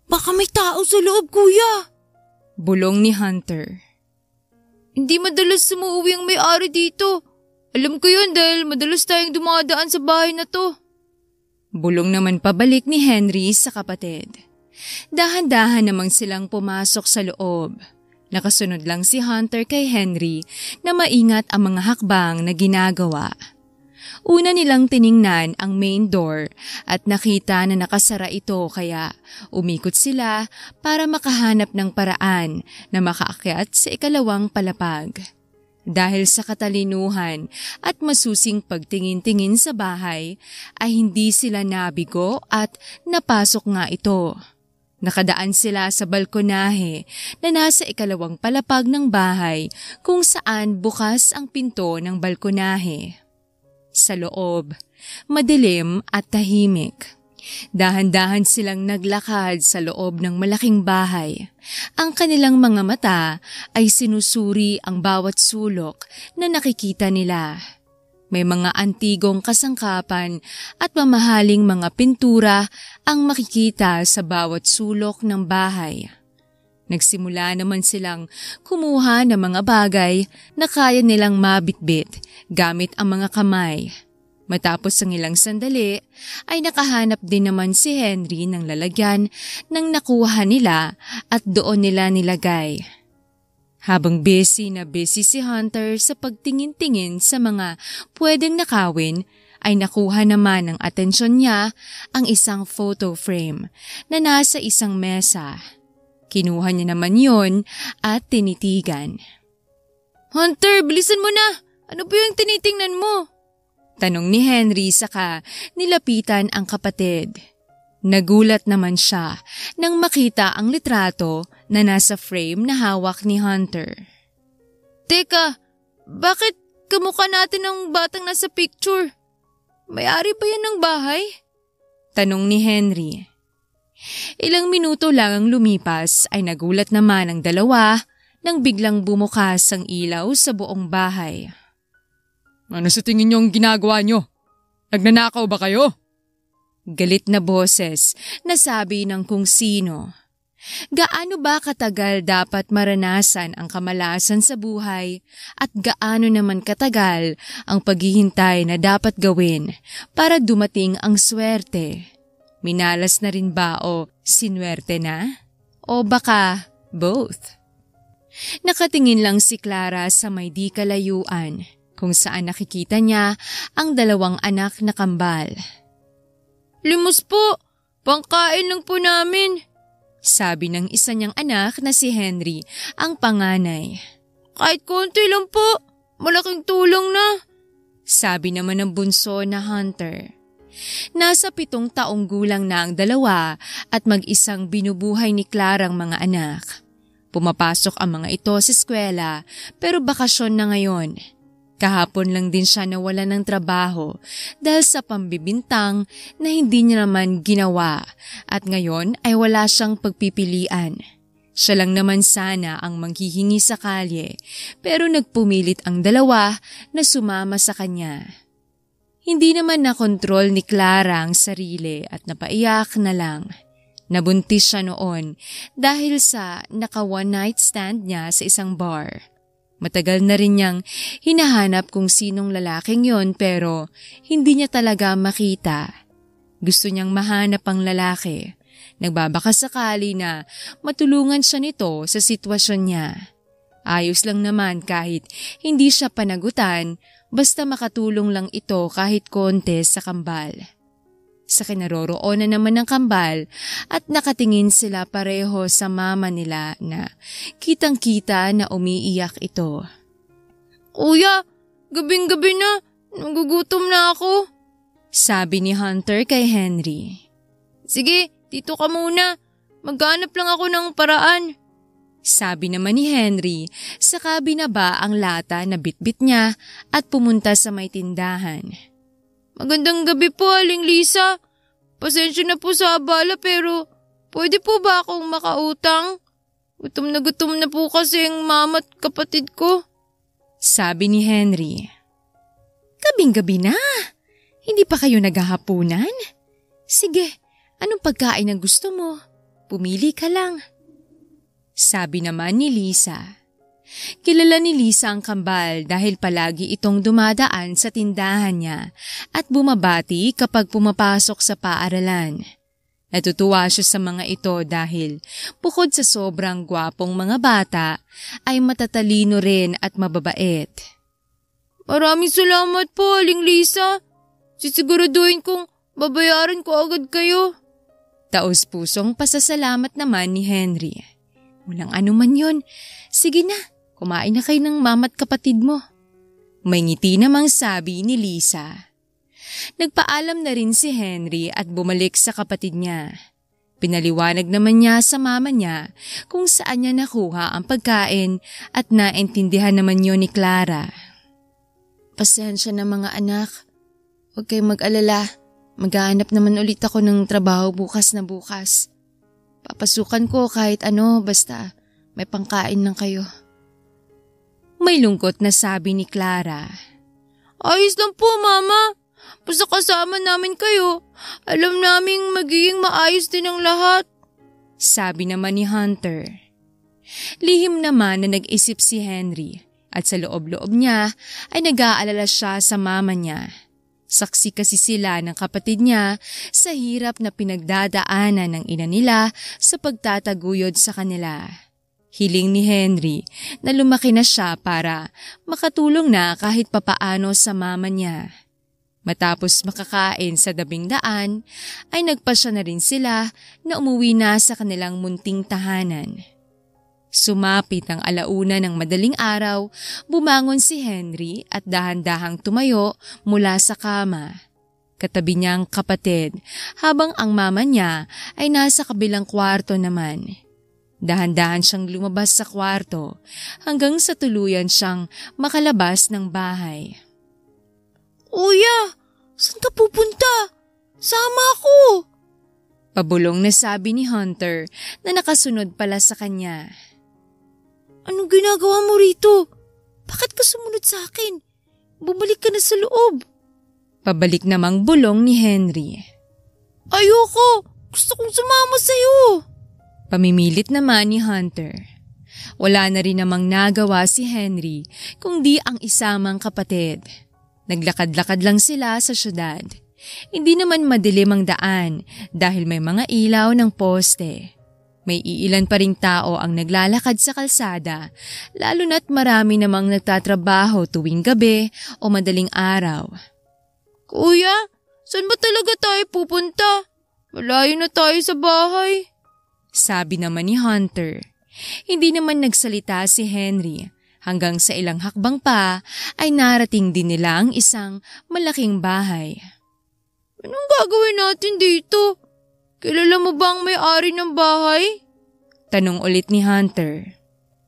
Baka may tao sa loob, kuya. Bulong ni Hunter. Hindi madalas sumuuwi ang may-ari dito. Alam ko yun dahil madalas tayong dumadaan sa bahay na to. Bulong naman pabalik ni Henry sa kapatid. Dahan-dahan namang silang pumasok sa loob. Nakasunod lang si Hunter kay Henry na maingat ang mga hakbang na ginagawa. Una nilang tiningnan ang main door at nakita na nakasara ito kaya umikot sila para makahanap ng paraan na makaakyat sa ikalawang palapag. Dahil sa katalinuhan at masusing pagtingin-tingin sa bahay ay hindi sila nabigo at napasok nga ito. Nakadaan sila sa balkonahe na nasa ikalawang palapag ng bahay kung saan bukas ang pinto ng balkonahe. Sa loob, madilim at tahimik. Dahan-dahan silang naglakad sa loob ng malaking bahay. Ang kanilang mga mata ay sinusuri ang bawat sulok na nakikita nila. May mga antigong kasangkapan at mamahaling mga pintura ang makikita sa bawat sulok ng bahay. Nagsimula naman silang kumuha ng mga bagay na kaya nilang mabitbit gamit ang mga kamay. Matapos ang ilang sandali ay nakahanap din naman si Henry ng lalagyan ng nakuha nila at doon nila nilagay. Habang busy na busy si Hunter sa pagtingin-tingin sa mga pwedeng nakawin, ay nakuha naman ng atensyon niya ang isang photo frame na nasa isang mesa. Kinuha niya naman yon at tinitigan. Hunter, bilisan mo na! Ano ba yung tinitingnan mo? Tanong ni Henry saka nilapitan ang kapatid. Nagulat naman siya nang makita ang litrato na nasa frame na hawak ni Hunter. Teka, bakit kamukha natin ang batang nasa picture? May-ari ba yan ng bahay? Tanong ni Henry. Ilang minuto lang ang lumipas ay nagulat naman ang dalawa nang biglang bumukas ang ilaw sa buong bahay. Ano sa tingin niyo ang ginagawa niyo? Nagnanakaw ba kayo? Galit na boses na sabi ng kung sino. Gaano ba katagal dapat maranasan ang kamalasan sa buhay at gaano naman katagal ang paghihintay na dapat gawin para dumating ang swerte? Minalas na rin ba o sinwerte na? O baka both? Nakatingin lang si Clara sa may di kalayuan kung saan nakikita niya ang dalawang anak na kambal. Limos po, pangkain lang po namin. Sabi ng isa niyang anak na si Henry, ang panganay. Kahit konti lang po, malaking tulong na. Sabi naman ng bunso na Hunter. Nasa 7 taong gulang na ang dalawa at mag-isang binubuhay ni Clara ang mga anak. Pumapasok ang mga ito sa eskwela pero bakasyon na ngayon. Kahapon lang din siya nawalan ng trabaho dahil sa pambibintang na hindi niya naman ginawa at ngayon ay wala siyang pagpipilian. Siya lang naman sana ang manghihingi sa kalye pero nagpumilit ang dalawa na sumama sa kanya. Hindi naman nakontrol ni Clara ang sarili at napaiyak na lang. Nabuntis siya noon dahil sa naka-one night stand niya sa isang bar. Matagal na rin niyang hinahanap kung sinong lalaking yon pero hindi niya talaga makita. Gusto niyang mahanap ang lalaki. Nagbabaka sakali na matulungan siya nito sa sitwasyon niya. Ayos lang naman kahit hindi siya panagutan basta makatulong lang ito kahit konti sa kambal. Sa kinaroroonan naman ng kambal at nakatingin sila pareho sa mama nila na kitang-kita na umiiyak ito. Kuya, gabing-gabi na, nagugutom na ako. Sabi ni Hunter kay Henry. Sige, dito ka muna. Maghanap lang ako ng paraan. Sabi naman ni Henry, saka binaba ang lata na bitbit niya at pumunta sa may tindahan. Magandang gabi po, Aling Lisa. Pasensya na po sa abala pero pwede po ba akong makautang? Gutom na po kasi ang mama at kapatid ko. Sabi ni Henry. Gabing-gabi na. Hindi pa kayo naghahapunan? Sige, anong pagkain ang gusto mo? Pumili ka lang. Sabi naman ni Lisa. Kilala ni Lisa ang kambal dahil palagi itong dumadaan sa tindahan niya at bumabati kapag pumapasok sa paaralan. Natutuwa siya sa mga ito dahil bukod sa sobrang gwapong mga bata ay matatalino rin at mababait. Maraming salamat po, Aling Lisa. Sisiguraduhin kong babayaran ko agad kayo. Taos-pusong pasasalamat naman ni Henry. Walang anuman yon. Sige na, kumain na kayo ng mama't kapatid mo. May ngiti namang sabi ni Lisa. Nagpaalam na rin si Henry at bumalik sa kapatid niya. Pinaliwanag naman niya sa mama niya kung saan niya nakuha ang pagkain at naintindihan naman yun ni Clara. Pasensya na mga anak. Huwag kayong mag-alala. Maghahanap naman ulit ako ng trabaho bukas na bukas. Papasukan ko kahit ano basta may pangkain lang kayo. May lungkot na sabi ni Clara. Ayos lang po, Mama. Basta kasama namin kayo. Alam naming magiging maayos din ang lahat. Sabi naman ni Hunter. Lihim naman na nag-isip si Henry at sa loob-loob niya ay nag-aalala siya sa mama niya. Saksi kasi sila ng kapatid niya sa hirap na pinagdadaanan ng ina nila sa pagtataguyod sa kanila. Hiling ni Henry na lumaki na siya para makatulong na kahit papaano sa mama niya. Matapos makakain sa dabing daan, ay nagpasya na rin sila na umuwi na sa kanilang munting tahanan. Sumapit ang alauna ng madaling araw, bumangon si Henry at dahan-dahang tumayo mula sa kama. Katabi niya ang kapatid habang ang mama niya ay nasa kabilang kwarto naman. Dahan-dahan siyang lumabas sa kwarto hanggang sa tuluyan siyang makalabas ng bahay. Kuya, saan ka pupunta? Sama ako! Pabulong na sabi ni Hunter na nakasunod pala sa kanya. Anong ginagawa mo rito? Bakit ka sumunod sa akin? Bumalik ka na sa loob. Pabalik namang bulong ni Henry. Ayoko! Gusto kong sumama sa'yo! Pamimilit naman ni Hunter. Wala na rin namang nagawa si Henry kung di ang isamang kapatid. Naglakad-lakad lang sila sa syudad. Hindi naman madilim ang daan dahil may mga ilaw ng poste. May iilan pa ring tao ang naglalakad sa kalsada, lalo na't marami namang nagtatrabaho tuwing gabi o madaling araw. Kuya, saan ba talaga tayo pupunta? Malayo na tayo sa bahay. Sabi naman ni Hunter. Hindi naman nagsalita si Henry. Hanggang sa ilang hakbang pa ay narating din nila ang isang malaking bahay. Anong gagawin natin dito? Kilala mo ba ang may-ari ng bahay? Tanong ulit ni Hunter.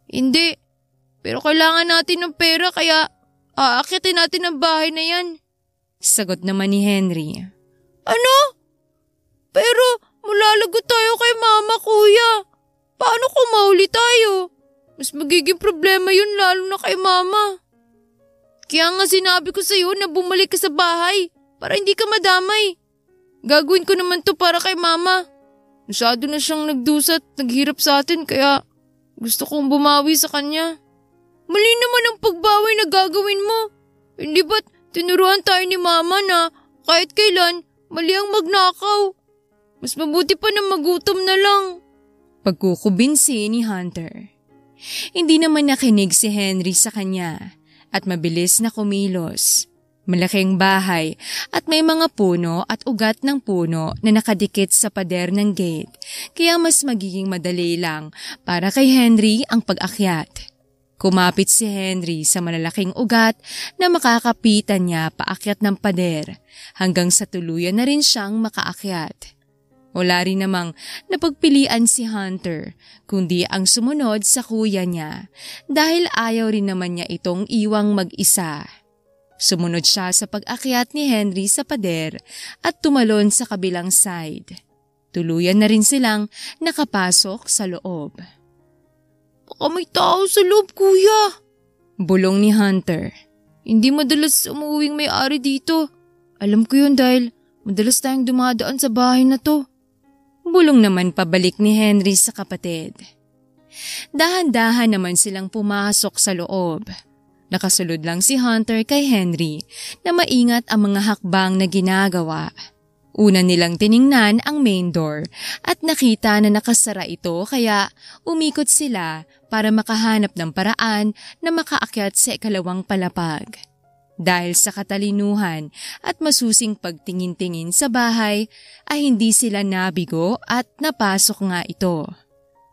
Hindi, pero kailangan natin ng pera kaya aakyatin natin ang bahay na yan. Sagot naman ni Henry. Ano? Pero malalagot tayo kay mama, kuya. Paano kung mahuli tayo? Mas magiging problema yun lalo na kay mama. Kaya nga sinabi ko sa'yo na bumalik ka sa bahay para hindi ka madamay. Gagawin ko naman to para kay mama. Masyado na siyang nagdusa at naghirap sa atin kaya gusto kong bumawi sa kanya. Mali naman ang pagbawi na gagawin mo. Hindi ba't tinuruan tayo ni mama na kahit kailan mali ang magnakaw? Mas mabuti pa na magutom na lang. Pagkukubinsi ni Hunter. Hindi naman nakinig si Henry sa kanya at mabilis na kumilos. Malaking bahay at may mga puno at ugat ng puno na nakadikit sa pader ng gate kaya mas magiging madali lang para kay Henry ang pag-akyat. Kumapit si Henry sa malalaking ugat na makakapitan niya paakyat ng pader hanggang sa tuluyan na rin siyang makaakyat. Wala rin namang napagpilian si Hunter kundi ang sumunod sa kuya niya dahil ayaw rin naman niya itong iwang mag-isa. Sumunod siya sa pag-akyat ni Henry sa pader at tumalon sa kabilang side. Tuluyan na rin silang nakapasok sa loob. Baka may tao sa loob, kuya. Bulong ni Hunter. Hindi madalas umuwing may-ari dito. Alam ko yun dahil madalas tayong dumadaan sa bahay na to. Bulong naman pabalik ni Henry sa kapatid. Dahan-dahan naman silang pumasok sa loob. Nakasulod lang si Hunter kay Henry na maingat ang mga hakbang na ginagawa. Una nilang tiningnan ang main door at nakita na nakasara ito kaya umikot sila para makahanap ng paraan na makaakyat sa ikalawang palapag. Dahil sa katalinuhan at masusing pagtingin-tingin sa bahay ay hindi sila nabigo at napasok nga ito.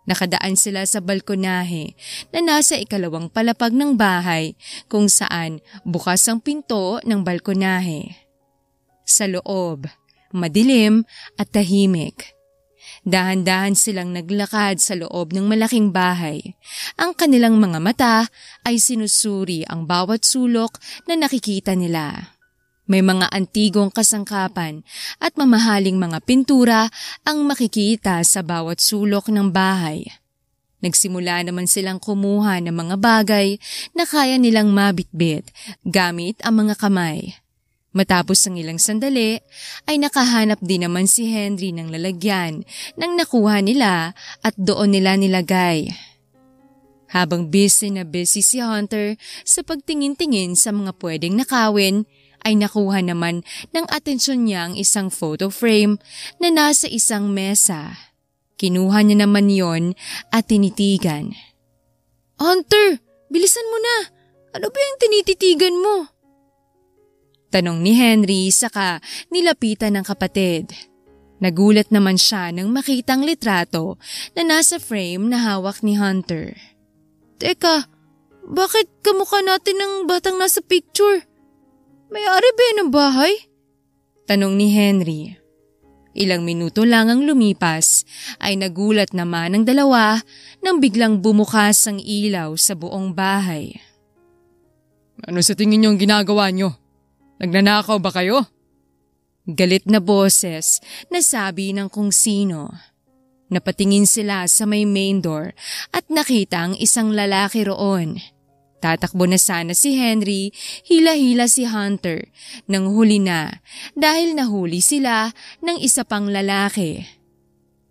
Nakadaan sila sa balkonahe na nasa ikalawang palapag ng bahay kung saan bukas ang pinto ng balkonahe. Sa loob, madilim at tahimik. Dahan-dahan silang naglakad sa loob ng malaking bahay. Ang kanilang mga mata ay sinusuri ang bawat sulok na nakikita nila. May mga antigong kasangkapan at mamahaling mga pintura ang makikita sa bawat sulok ng bahay. Nagsimula naman silang kumuha ng mga bagay na kaya nilang mabitbit gamit ang mga kamay. Matapos ang ilang sandali, ay nakahanap din naman si Henry ng lalagyan nang nakuha nila at doon nila nilagay. Habang busy na busy si Hunter sa pagtingin-tingin sa mga pwedeng nakawin, ay nakuha naman ng atensyon niya ang isang photo frame na nasa isang mesa. Kinuha niya naman yon at tinitigan. Hunter, bilisan mo na! Ano ba yung tinititigan mo? Tanong ni Henry saka nilapitan ng kapatid. Nagulat naman siya nang makitang litrato na nasa frame na hawak ni Hunter. Teka, bakit kamukha natin ng batang nasa picture? May-ari ba yan ng bahay? Tanong ni Henry. Ilang minuto lang ang lumipas ay nagulat naman ang dalawa nang biglang bumukas ang ilaw sa buong bahay. Ano sa tingin niyo ang ginagawa niyo? Nagnanakaw ba kayo? Galit na boses na sabi ng kung sino. Napatingin sila sa may main door at nakita ang isang lalaki roon. Tatakbo na sana si Henry, hila-hila si Hunter nang huli na dahil nahuli sila ng isa pang lalaki.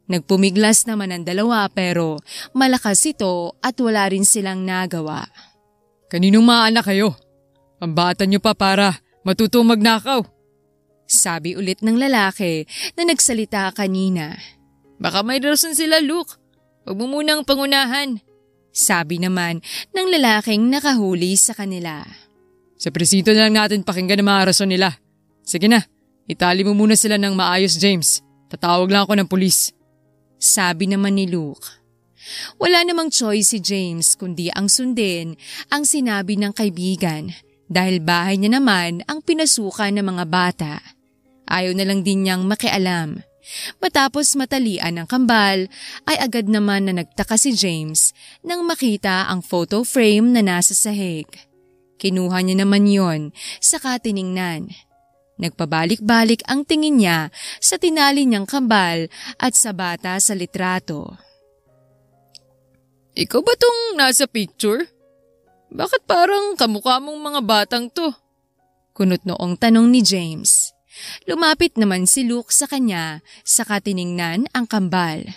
Nagpumiglas naman ang dalawa pero malakas ito at wala rin silang nagawa. Kaninong maanak kayo? Ang bata niyo pa para matutong magnakaw. Sabi ulit ng lalaki na nagsalita kanina. Baka may rason sila, Luke. Huwag mo munang pangunahan. Sabi naman ng lalaking nakahuli sa kanila. Sa presinto na lang natin pakinggan ang mga rason nila. Sige na, itali mo muna sila ng maayos, James. Tatawag lang ako ng pulis. Sabi naman ni Luke. Wala namang choice si James kundi ang sundin ang sinabi ng kaibigan. Dahil bahay niya naman ang pinasukan ng mga bata. Ayaw na lang din niyang makialam. Matapos matalian ng kambal, ay agad naman na nagtaka si James nang makita ang photo frame na nasa sahig. Kinuha niya naman yon, saka tiningnan. Nagpabalik-balik ang tingin niya sa tinali niyang kambal at sa bata sa litrato. Ikaw ba tong nasa picture? Bakit parang kamukha mong mga batang to? Kunot noong tanong ni James. Lumapit naman si Luke sa kanya saka tiningnan ang kambal.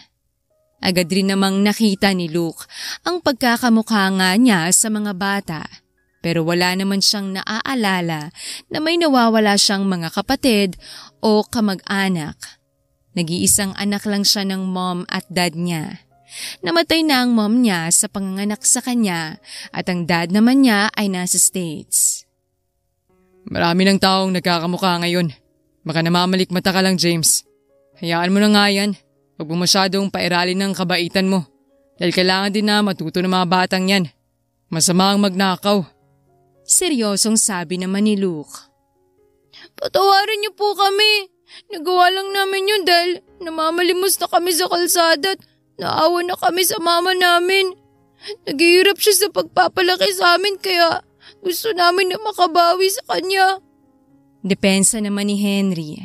Agad rin namang nakita ni Luke ang pagkakamukha nga niya sa mga bata. Pero wala naman siyang naaalala na may nawawala siyang mga kapatid o kamag-anak. Nag-iisang anak lang siya ng mom at dad niya. Namatay na ang mom niya sa panganganak sa kanya at ang dad naman niya ay nasa States. Marami ng taong nagkakamukha ngayon. Baka namamalikmata ka lang, James. Hayaan mo na nga yan. Huwag mo masyadong pairalin ng kabaitan mo. Dahil kailangan din na matuto ng mga batang yan. Masama ang magnakaw. Seryosong sabi naman ni Luke. Patawarin niyo po kami. Nagawa lang namin yun dahil namamalimos na kami sa kalsada at naawa na kami sa mama namin. Naghihirap siya sa pagpapalaki sa amin kaya gusto namin na makabawi sa kanya. Depensa naman ni Henry.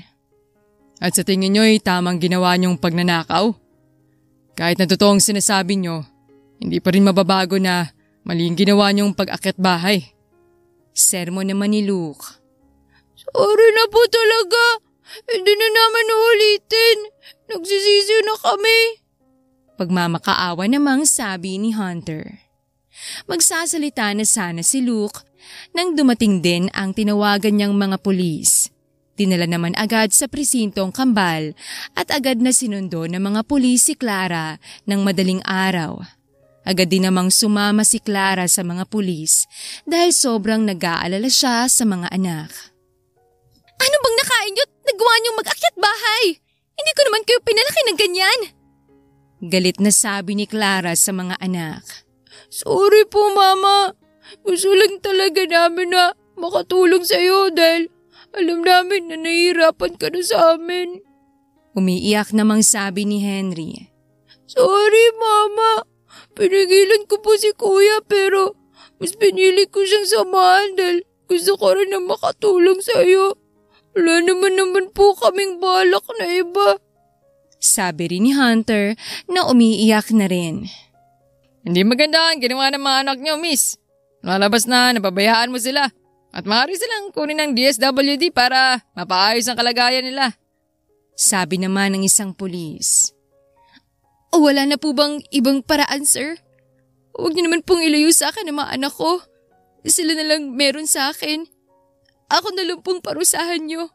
At sa tingin nyo ay tamang ginawa niyong pagnanakaw? Kahit na totoong sinasabi nyo, hindi pa rin mababago na maling ginawa niyong pag-akyat bahay. Sermon naman ni Luke. Sorry na po talaga. Hindi na naman uulitin. Nagsisisi na kami. Pagmamakaawa namang sabi ni Hunter. Magsasalita na sana si Luke nang dumating din ang tinawagan niyang mga pulis. Dinala naman agad sa presintong Kambal at agad na sinundo ng mga pulis si Clara ng madaling araw. Agad din namang sumama si Clara sa mga pulis dahil sobrang nag-aalala siya sa mga anak. Ano bang nakain niyo? Nagawa niyong mag-akyat bahay? Hindi ko naman kayo pinalaki ng ganyan. Galit na sabi ni Clara sa mga anak. Sorry po, Mama. Gusto lang talaga namin na makatulong sa iyo dahil alam namin na nahihirapan ka na sa amin. Umiiyak namang sabi ni Henry. Sorry, Mama. Pinigilan ko po si Kuya pero mas pinili ko siyang samahan dahil gusto ko rin na makatulong sa iyo. Wala naman po kaming balak na iba. Sabi rin ni Hunter na umiiyak na rin. Hindi maganda ang ginawa ng mga anak niyo, miss. Lalabas na, napabayaan mo sila. At maaari silang kunin ng DSWD para mapaayos ang kalagayan nila. Sabi naman ng isang pulis. O wala na po bang ibang paraan, sir? Huwag niyo naman pong ilayo sa akin ang mga anak ko. Sila na lang meron sa akin. Ako na lang pong parusahan niyo.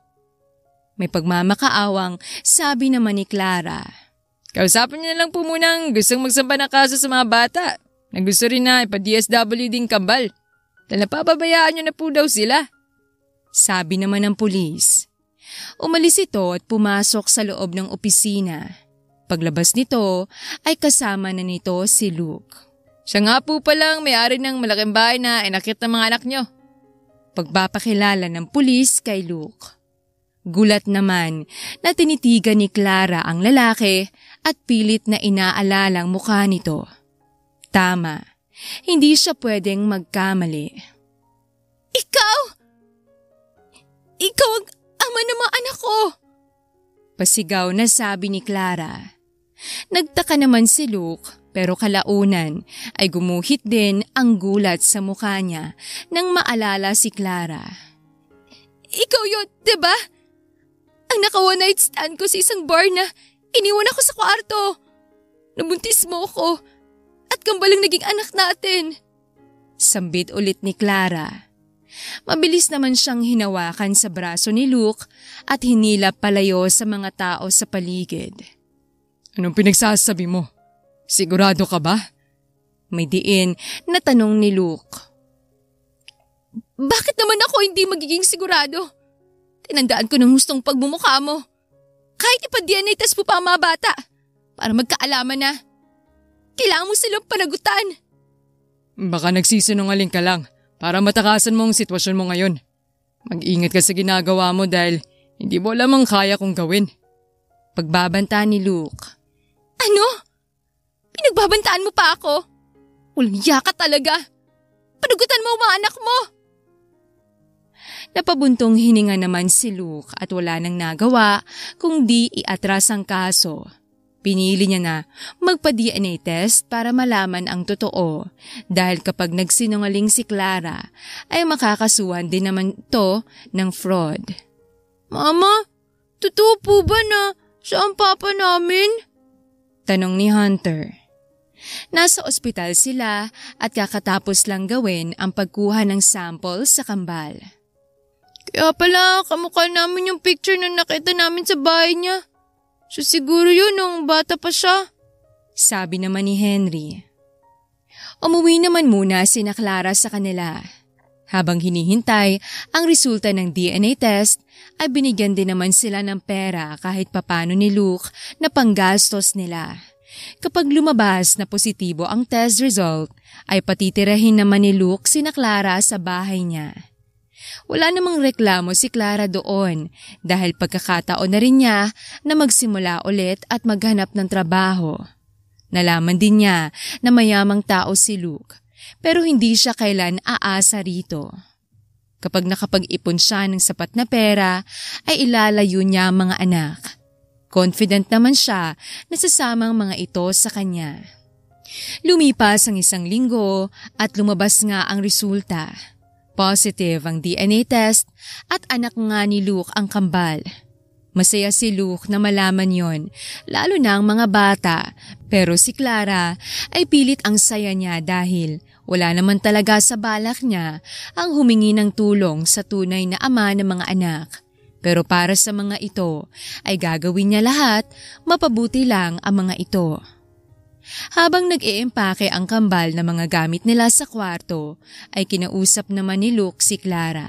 May pagmamakaawang sabi naman ni Clara. Kausapin niyo na lang po munang gustong magsampa ng kaso sa mga bata. Na gusto rin na ipa-DSWD ng Kambal. Dahil napapabayaan niyo na po daw sila. Sabi naman ng pulis. Umalis ito at pumasok sa loob ng opisina. Paglabas nito ay kasama na nito si Luke. Siya nga po palang may-ari ng malaking bahay na inakit ng mga anak niyo. Pagpapakilala ng pulis kay Luke. Gulat naman na tinitigan ni Clara ang lalaki at pilit na inaalalang mukha nito. Tama, hindi siya pwedeng magkamali. Ikaw ang ama ng mga anak ko! Pasigaw na sabi ni Clara. Nagtaka naman si Luke pero kalaunan ay gumuhit din ang gulat sa mukha niya nang maalala si Clara. Ikaw yun, diba? Ang naka-one night stand ko sa isang bar na iniwan ako sa kwarto. Nabuntis mo ko at kambalang naging anak natin. Sambit ulit ni Clara. Mabilis naman siyang hinawakan sa braso ni Luke at hinilap palayo sa mga tao sa paligid. Anong pinagsasabi mo? Sigurado ka ba? May diin na tanong ni Luke. Bakit naman ako hindi magiging sigurado? Tinandaan ko ng hustong pagbumukha mo. Kahit ipa-DNA test mo pa ang mga bata para magkaalaman na. Kailangan mo silang panagutan. Baka nagsisinungaling ka lang para matakasan mo ang sitwasyon mo ngayon. Mag-ingat ka sa ginagawa mo dahil hindi mo alam ang kaya kong gawin. Pagbabanta ni Luke. Ano? Pinagbabantaan mo pa ako? Walang yaka talaga. Panagutan mo ang mga anak mo. Napabuntong hininga naman si Luke at wala nang nagawa kung di iatras ang kaso. Pinili niya na magpa-DNA test para malaman ang totoo dahil kapag nagsinungaling si Clara ay makakasuhan din naman to ng fraud. Mama, totoo po ba na siya ang papa namin? Tanong ni Hunter. Nasa ospital sila at kakatapos lang gawin ang pagkuha ng sample sa kambal. Kaya pala kamukha namin yung picture na nakita namin sa bahay niya. So siguro yun nung bata pa siya. Sabi naman ni Henry. Umuwi naman muna sina Clara sa kanila. Habang hinihintay ang resulta ng DNA test ay binigyan din naman sila ng pera kahit papano ni Luke na panggastos nila. Kapag lumabas na positibo ang test result ay patitirahin naman ni Luke sina Clara sa bahay niya. Wala namang reklamo si Clara doon dahil pagkakataon na rin niya na magsimula ulit at maghanap ng trabaho. Nalaman din niya na mayamang tao si Luke pero hindi siya kailan aasa rito. Kapag nakapag-ipon siya ng sapat na pera ay ilalayo niya ang mga anak. Confident naman siya na sasamang mga ito sa kanya. Lumipas ang 1 linggo at lumabas nga ang resulta. Positive ang DNA test at anak nga ni Luke ang kambal. Masaya si Luke na malaman yon, lalo na ang mga bata. Pero si Clara ay pilit ang saya niya dahil wala naman talaga sa balak niya ang humingi ng tulong sa tunay na ama ng mga anak. Pero para sa mga ito ay gagawin niya lahat, mapabuti lang ang mga ito. Habang nag-iimpake ang kambal na mga gamit nila sa kwarto, ay kinausap naman ni Luke si Clara.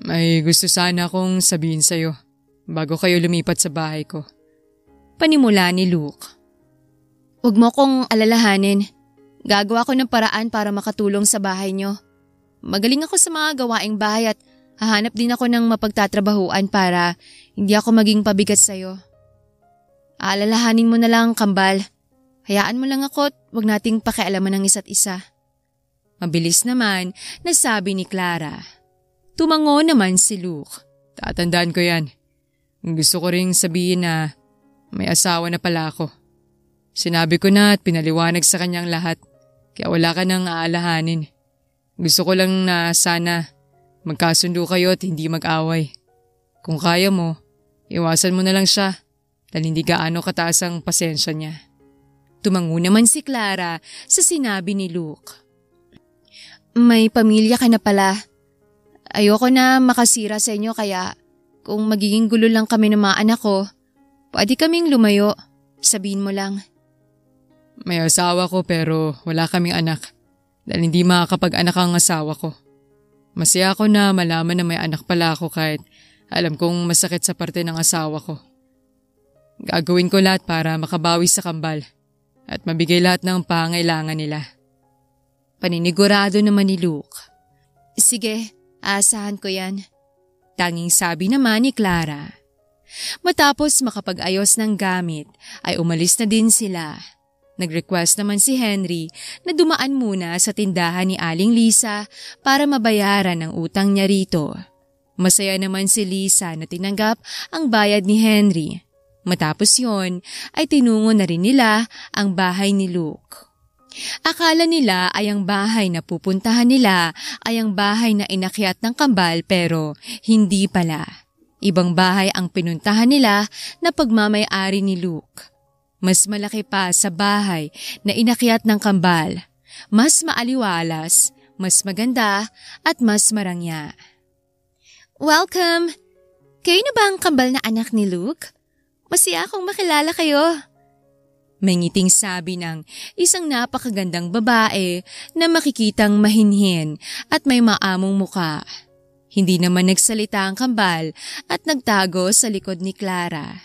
May gusto sana akong sabihin sa'yo bago kayo lumipat sa bahay ko. Panimula ni Luke. Huwag mo kong alalahanin. Gagawa ko ng paraan para makatulong sa bahay niyo. Magaling ako sa mga gawaing bahay at hahanap din ako ng mapagtatrabahuan para hindi ako maging pabigat sa'yo. Alalahanin mo na lang, kambal. Hayaan mo lang ako at huwag nating pakialaman ng isa't isa. Mabilis naman nasabi ni Clara. Tumango naman si Luke. Tatandaan ko yan. Gusto ko ring sabihin na may asawa na pala ako. Sinabi ko na at pinaliwanag sa kanyang lahat, kaya wala ka nang aalahanin. Gusto ko lang na sana magkasundo kayo at hindi mag-away. Kung kaya mo, iwasan mo na lang siya dahil hindi gaano kataas ang pasensya niya. Tumango naman si Clara sa sinabi ni Luke. May pamilya ka na pala. Ayoko na makasira sa inyo kaya kung magiging gulo lang kami ng mga anak ko, pwede kaming lumayo. Sabihin mo lang. May asawa ko pero wala kaming anak dahil hindi makakapag-anak ang asawa ko. Masaya ako na malaman na may anak pala ako kahit alam kong masakit sa parte ng asawa ko. Gagawin ko lahat para makabawi sa kambal at mabigay lahat ng pangailangan nila. Paninigurado naman ni Luke. Sige, aasahan ko yan. Tanging sabi naman ni Clara. Matapos makapag-ayos ng gamit ay umalis na din sila. Nag-request naman si Henry na dumaan muna sa tindahan ni Aling Lisa para mabayaran ang utang niya rito. Masaya naman si Lisa na tinanggap ang bayad ni Henry. Matapos yon ay tinungo na rin nila ang bahay ni Luke. Akala nila ay ang bahay na pupuntahan nila ay ang bahay na inakyat ng kambal pero hindi pala. Ibang bahay ang pinuntahan nila na pagmamay-ari ni Luke. Mas malaki pa sa bahay na inakyat ng kambal. Mas maaliwalas, mas maganda at mas marangya. Welcome! Kayo na ba ang kambal na anak ni Luke? Masaya akong makilala kayo. May ngiting sabi ng isang napakagandang babae na makikitang mahinhin at may maamong muka. Hindi naman nagsalita ang kambal at nagtago sa likod ni Clara.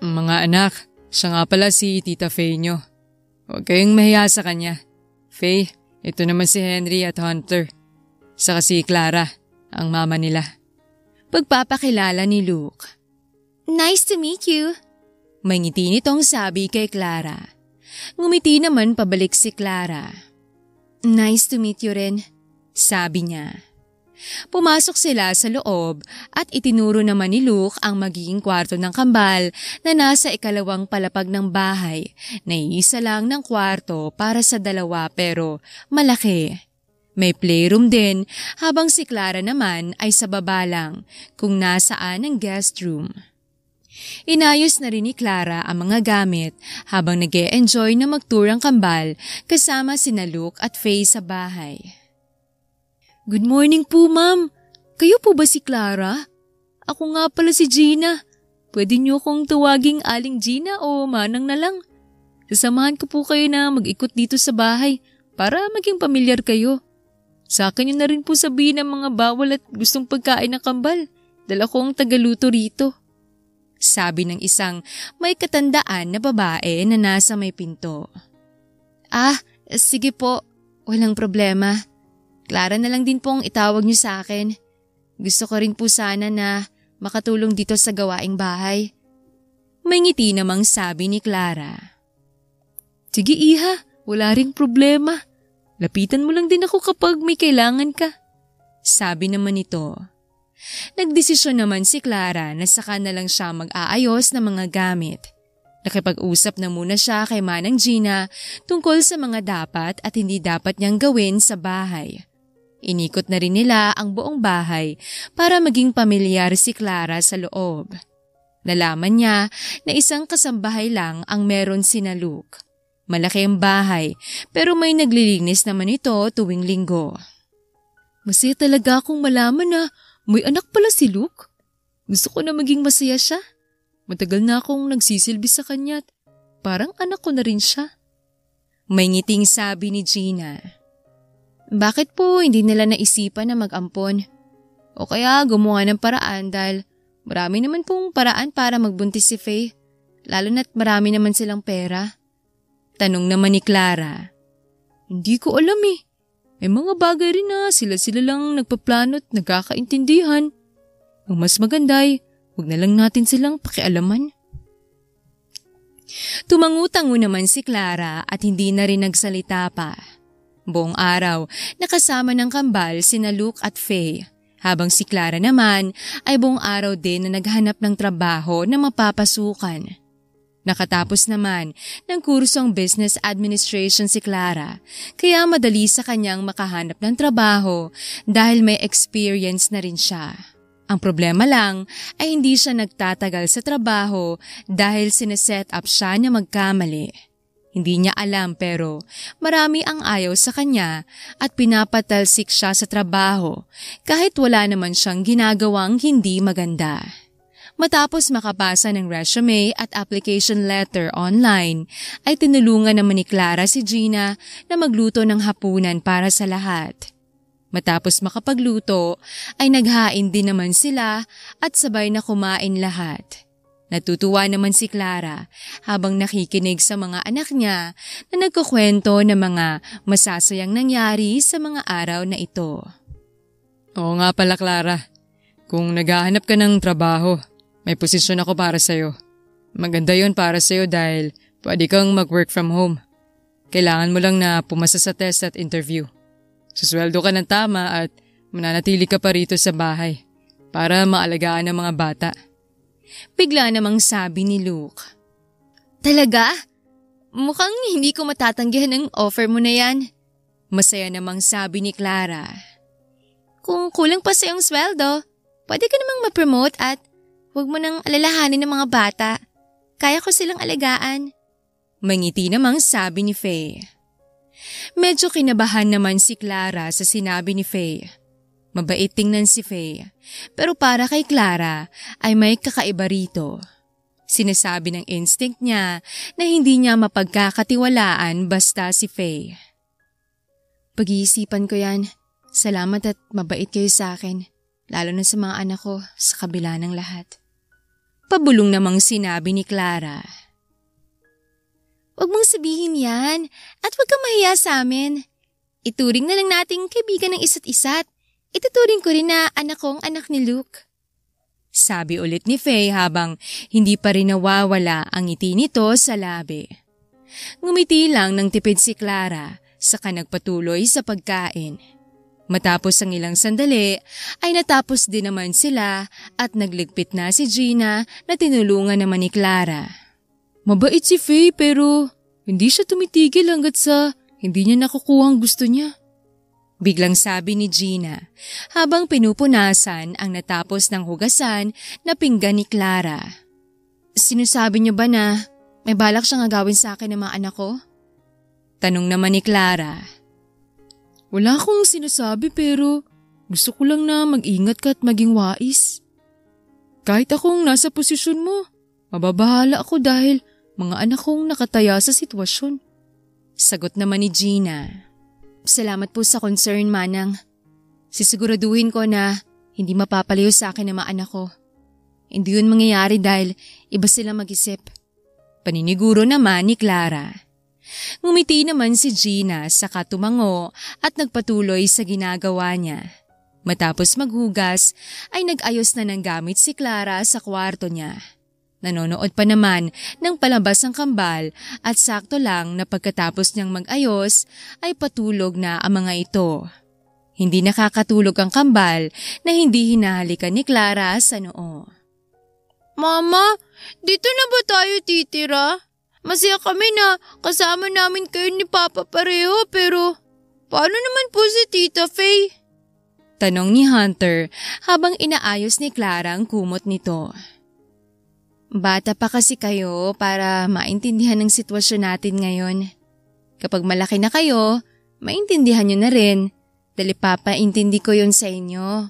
Mga anak, siya nga pala si Tita Faye nyo. Huwag kayong mahiya sa kanya. Faye, ito naman si Henry at Hunter. Saka si Clara, ang mama nila. Pagpapakilala ni Luke. Nice to meet you. May ngiti nitong sabi kay Clara. Ngumiti naman pabalik si Clara. Nice to meet you rin, sabi niya. Pumasok sila sa loob at itinuro naman ni Luke ang magiging kwarto ng kambal na nasa ikalawang palapag ng bahay na iisa lang ng kwarto para sa dalawa pero malaki. May playroom din habang si Clara naman ay sa baba lang kung nasaan ang guest room. Inayos na rin ni Clara ang mga gamit habang nag-e-enjoy na mag-tour ang kambal kasama sina Luke at Faye sa bahay. Good morning po, ma'am. Kayo po ba si Clara? Ako nga pala si Gina. Pwede niyo akong tawaging Aling Gina o Manang na lang. Sasamahan ko po kayo na mag-ikot dito sa bahay para maging pamilyar kayo. Sa akin yun na rin po sabihin ng mga bawal at gustong pagkain ng kambal. Dala ko ang tagaluto rito. Sabi ng isang may katandaan na babae na nasa may pinto. Sige po. Walang problema. Clara na lang din pong itawag niyo sa akin. Gusto ko rin po sana na makatulong dito sa gawaing bahay. May ngiti namang sabi ni Clara. Sige iha, wala ring problema. Lapitan mo lang din ako kapag may kailangan ka. Sabi naman nito. Nagdesisyon naman si Clara na saka na lang siya mag-aayos ng mga gamit. Nakipag-usap na muna siya kay Manang Gina tungkol sa mga dapat at hindi dapat niyang gawin sa bahay. Inikot na rin nila ang buong bahay para maging pamilyar si Clara sa loob. Nalaman niya na isang kasambahay lang ang meron sina Luke. Malaki ang bahay pero may naglilinis naman ito tuwing linggo. Masaya talaga akong malaman na may anak pala si Luke. Gusto ko na maging masaya siya. Matagal na akong nagsisilbi sa kanya at parang anak ko na rin siya. May ngiting sabi ni Gina. Bakit po hindi nila naisipan na mag-ampon? O kaya gumawa ng paraan dahil marami naman pong paraan para magbuntis si Faye. Lalo na't marami naman silang pera. Tanong naman ni Clara. Hindi ko alam eh. May mga bagay rin na sila-sila lang nagpaplano at nagkakaintindihan. Ang mas maganda ay huwag na lang natin silang pakialaman. Tumangutango naman si Clara at hindi na rin nagsalita pa. Buong araw, nakasama ng kambal sina Luke at Faye, habang si Clara naman ay buong araw din na naghanap ng trabaho na mapapasukan. Nakatapos naman ng kursong business administration si Clara, kaya madali sa kanyang makahanap ng trabaho dahil may experience na rin siya. Ang problema lang ay hindi siya nagtatagal sa trabaho dahil sineset up siya na magkamali. Hindi niya alam pero marami ang ayaw sa kanya at pinapatalsik siya sa trabaho kahit wala naman siyang ginagawang hindi maganda. Matapos makapasa ng resume at application letter online, ay tinulungan naman ni Clara si Gina na magluto ng hapunan para sa lahat. Matapos makapagluto, ay naghain din naman sila at sabay na kumain lahat. Natutuwa naman si Clara habang nakikinig sa mga anak niya na nagkukwento ng mga masasayang nangyari sa mga araw na ito. Oo nga pala Clara, kung naghahanap ka ng trabaho, may posisyon ako para sa'yo. Maganda yon para sa'yo dahil pwede kang mag-work from home. Kailangan mo lang na pumasa sa test at interview. Susweldo ka ng tama at mananatili ka pa rito sa bahay para maalagaan ng mga bata. Bigla namang sabi ni Luke. Talaga? Mukhang hindi ko matatanggihan ang offer mo na yan. Masaya namang sabi ni Clara. Kung kulang pa sa iyong sweldo, pwede ka namang ma-promote at huwag mo nang alalahanin ng mga bata. Kaya ko silang alagaan. Mangiti namang sabi ni Faye. Medyo kinabahan naman si Clara sa sinabi ni Faye. Mabait tingnan si Faye, pero para kay Clara ay may kakaiba rito. Sinasabi ng instinct niya na hindi niya mapagkakatiwalaan basta si Faye. Pag-iisipan ko yan. Salamat at mabait kayo sa akin, lalo na sa mga anak ko sa kabila ng lahat. Pabulong namang sinabi ni Clara. Huwag mong sabihin yan at huwag kang mahiya sa amin. Ituring na lang nating kaibigan ng isa't isa't. Ituturing ko rin na anak kong anak ni Luke. Sabi ulit ni Faye habang hindi pa rin nawawala ang ngiti nito sa labi. Ngumiti lang ng tipid si Clara saka nagpatuloy sa pagkain. Matapos ang ilang sandali ay natapos din naman sila at nagligpit na si Gina na tinulungan naman ni Clara. Mabait si Faye pero hindi siya tumitigil hanggat sa hindi niya nakukuha ang gusto niya. Biglang sabi ni Gina habang pinupunasan ang natapos ng hugasan na pinggan ni Clara. Sinasabi niyo ba na may balak siyang agawin sa akin ng mga anak ko? Tanong naman ni Clara. Wala akong sinasabi pero gusto ko lang na mag-ingat ka at maging wais. Kahit akong nasa posisyon mo, mababahala ako dahil mga anak kong nakataya sa sitwasyon. Sagot naman ni Gina. Salamat po sa concern, Manang. Sisiguraduhin ko na hindi mapapalayo sa akin ng mga anak ko. Hindi yun mangyayari dahil iba sila mag-isip. Paniniguro naman ni Clara. Ngumiti naman si Gina sa katumango at nagpatuloy sa ginagawa niya. Matapos maghugas ay nag-ayos na ng gamit si Clara sa kwarto niya. Nanonood pa naman ng palabas ng kambal at sakto lang na pagkatapos niyang mag-ayos ay patulog na ang mga ito. Hindi nakakatulog ang kambal na hindi hinahalikan ni Clara sa noo. Mama, dito na ba tayo titira? Masaya kami na kasama namin kayo ni Papa pareho pero paano naman po si Tita Faye? Tanong ni Hunter habang inaayos ni Clara ang kumot nito. Bata pa kasi kayo para maintindihan ang sitwasyon natin ngayon. Kapag malaki na kayo, maintindihan nyo na rin dahil papaintindi ko yun sa inyo.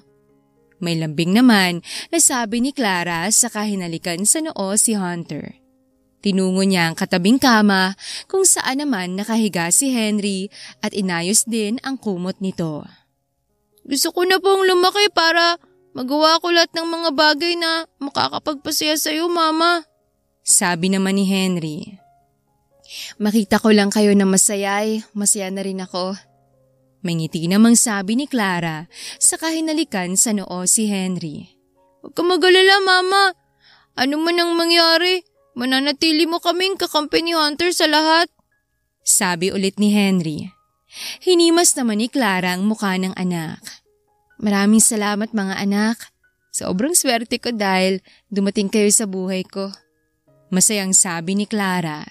May lambing naman na sabi ni Clara sa kahinalikan sa noo si Hunter. Tinungo niya ang katabing kama kung saan naman nakahiga si Henry at inayos din ang kumot nito. Gusto ko na pong lumaki para magawa ko lahat ng mga bagay na makakapagpasaya sa'yo, Mama. Sabi naman ni Henry. Makita ko lang kayo na masaya masaya na rin ako. May ngiti namang sabi ni Clara sa kahinalikan sa noo si Henry. Huwag ka mag-alala, Mama. Ano man ang mangyari, mananatili mo kaming kakampi ni Hunter sa lahat. Sabi ulit ni Henry. Hinimas naman ni Clara ang mukha ng anak. Maraming salamat mga anak. Sobrang swerte ko dahil dumating kayo sa buhay ko. Masayang sabi ni Clara.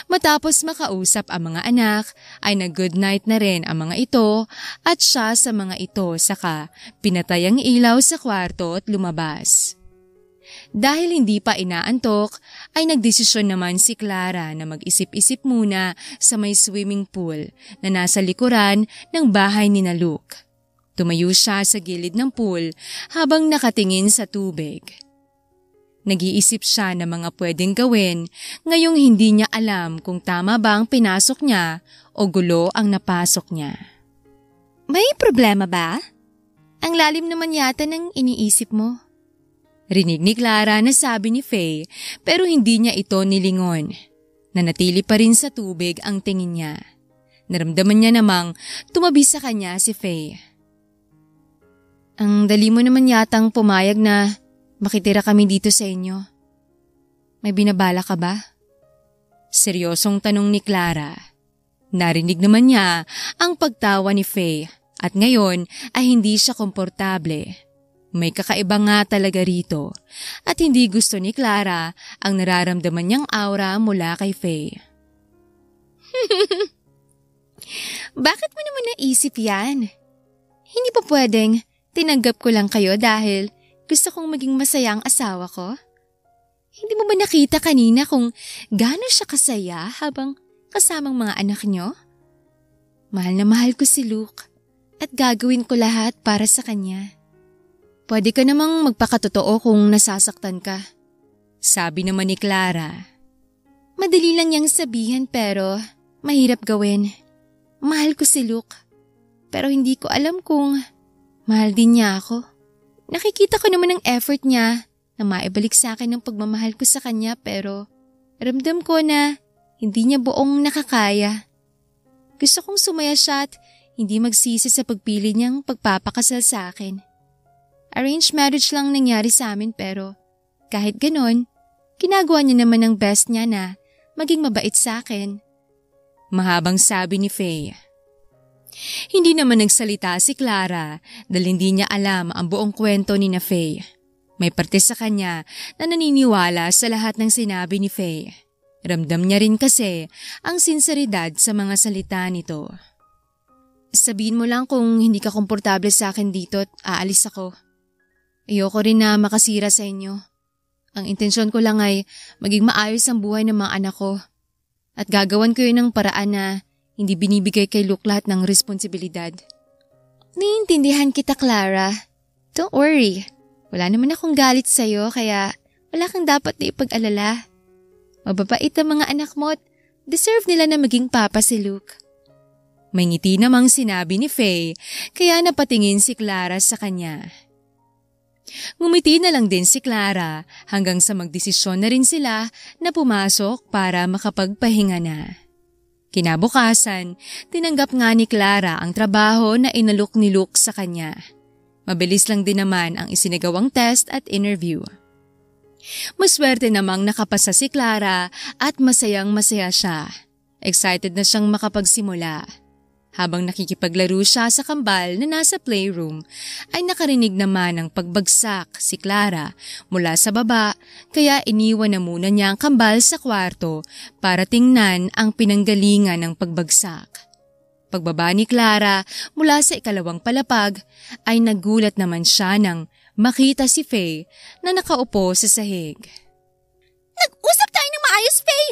Matapos makausap ang mga anak ay nag-good night na rin ang mga ito at siya sa mga ito saka pinatay ang ilaw sa kwarto at lumabas. Dahil hindi pa inaantok ay nagdesisyon naman si Clara na mag-isip-isip muna sa may swimming pool na nasa likuran ng bahay ni Luke. Tumayo siya sa gilid ng pool habang nakatingin sa tubig. Nag-iisip siya ng mga pwedeng gawin ngayong hindi niya alam kung tama ba ang pinasok niya o gulo ang napasok niya. May problema ba? Ang lalim naman yata ng iniisip mo. Rinig ni Clara na sabi ni Faye pero hindi niya ito nilingon. Nanatili pa rin sa tubig ang tingin niya. Naramdaman niya namang tumabi sa kanya si Faye. Ang dali mo naman yatang pumayag na makitira kami dito sa inyo. May binabala ka ba? Seryosong tanong ni Clara. Narinig naman niya ang pagtawa ni Faye at ngayon ay hindi siya komportable. May kakaiba nga talaga rito at hindi gusto ni Clara ang nararamdaman niyang aura mula kay Faye. Bakit mo naman naisip yan? Hindi pa pwedeng tinanggap ko lang kayo dahil gusto kong maging masaya ang asawa ko? Hindi mo ba nakita kanina kung gaano siya kasaya habang kasamang mga anak niyo? Mahal na mahal ko si Luke at gagawin ko lahat para sa kanya. Pwede ka namang magpakatotoo kung nasasaktan ka. Sabi naman ni Clara. Madali lang niyang sabihin pero mahirap gawin. Mahal ko si Luke. Pero hindi ko alam kung mahal din niya ako. Nakikita ko naman ang effort niya na maibalik sa akin ang pagmamahal ko sa kanya pero ramdam ko na hindi niya buong nakakaya. Gusto kong sumaya siya at hindi magsisi sa pagpili niyang pagpapakasal sa akin. Arranged marriage lang nangyari sa amin pero kahit ganon, ginagawa niya naman ang best niya na maging mabait sa akin. Mahabang sabi ni Faye. Hindi naman nagsalita si Clara dahil hindi niya alam ang buong kwento ni na Faye. May parte sa kanya na naniniwala sa lahat ng sinabi ni Faye. Ramdam niya rin kasi ang sinseridad sa mga salita nito. Sabihin mo lang kung hindi ka komportable sa akin dito at aalis ako. Ayoko rin na makasira sa inyo. Ang intensyon ko lang ay maging maayos ang buhay ng mga anak ko. At gagawan ko yun ng paraan na hindi binibigay kay Luke lahat ng responsibilidad. Naiintindihan kita, Clara. Don't worry. Wala naman akong galit sa'yo kaya wala kang dapat na ipag-alala. Mababait ang mga anak mo at deserve nila na maging papa si Luke. May ngiti namang sinabi ni Faye kaya napatingin si Clara sa kanya. Ngumiti na lang din si Clara hanggang sa magdesisyon na rin sila na pumasok para makapagpahinga na. Kinabukasan, tinanggap nga ni Clara ang trabaho na inalok ni Luke sa kanya. Mabilis lang din naman ang isinagawang test at interview. Maswerte namang nakapasa si Clara at masayang masaya siya. Excited na siyang makapagsimula. Habang nakikipaglaro siya sa kambal na nasa playroom, ay nakarinig naman ng pagbagsak si Clara mula sa baba kaya iniwan na muna niya ang kambal sa kwarto para tingnan ang pinanggalingan ng pagbagsak. Pagbaba ni Clara mula sa ikalawang palapag ay nagulat naman siya nang makita si Faye na nakaupo sa sahig. Nag-usap tayo ng maayos, Faye!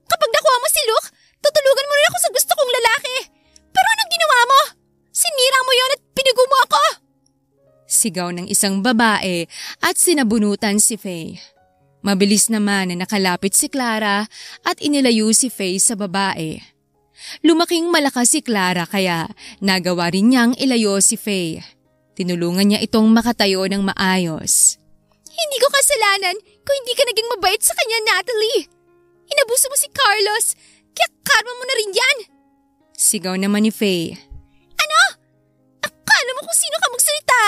Kapag nakuha mo si Luke, tutulugan mo rin ako sa gusto kong lalaki. Pero anong ginawa mo? Sinira mo yon at pinigo mo ako! Sigaw ng isang babae at sinabunutan si Faye. Mabilis naman na nakalapit si Clara at inilayo si Faye sa babae. Lumaking malakas si Clara kaya nagawa rin niyang ilayo si Faye. Tinulungan niya itong makatayo ng maayos. Hindi ko kasalanan kung hindi ka naging mabait sa kanya, Natalie. Inabuso mo si Carlos, kaya karma mo na rin yan. Sigaw naman ni Faye. Ano? Akala mo kung sino ka magsalita?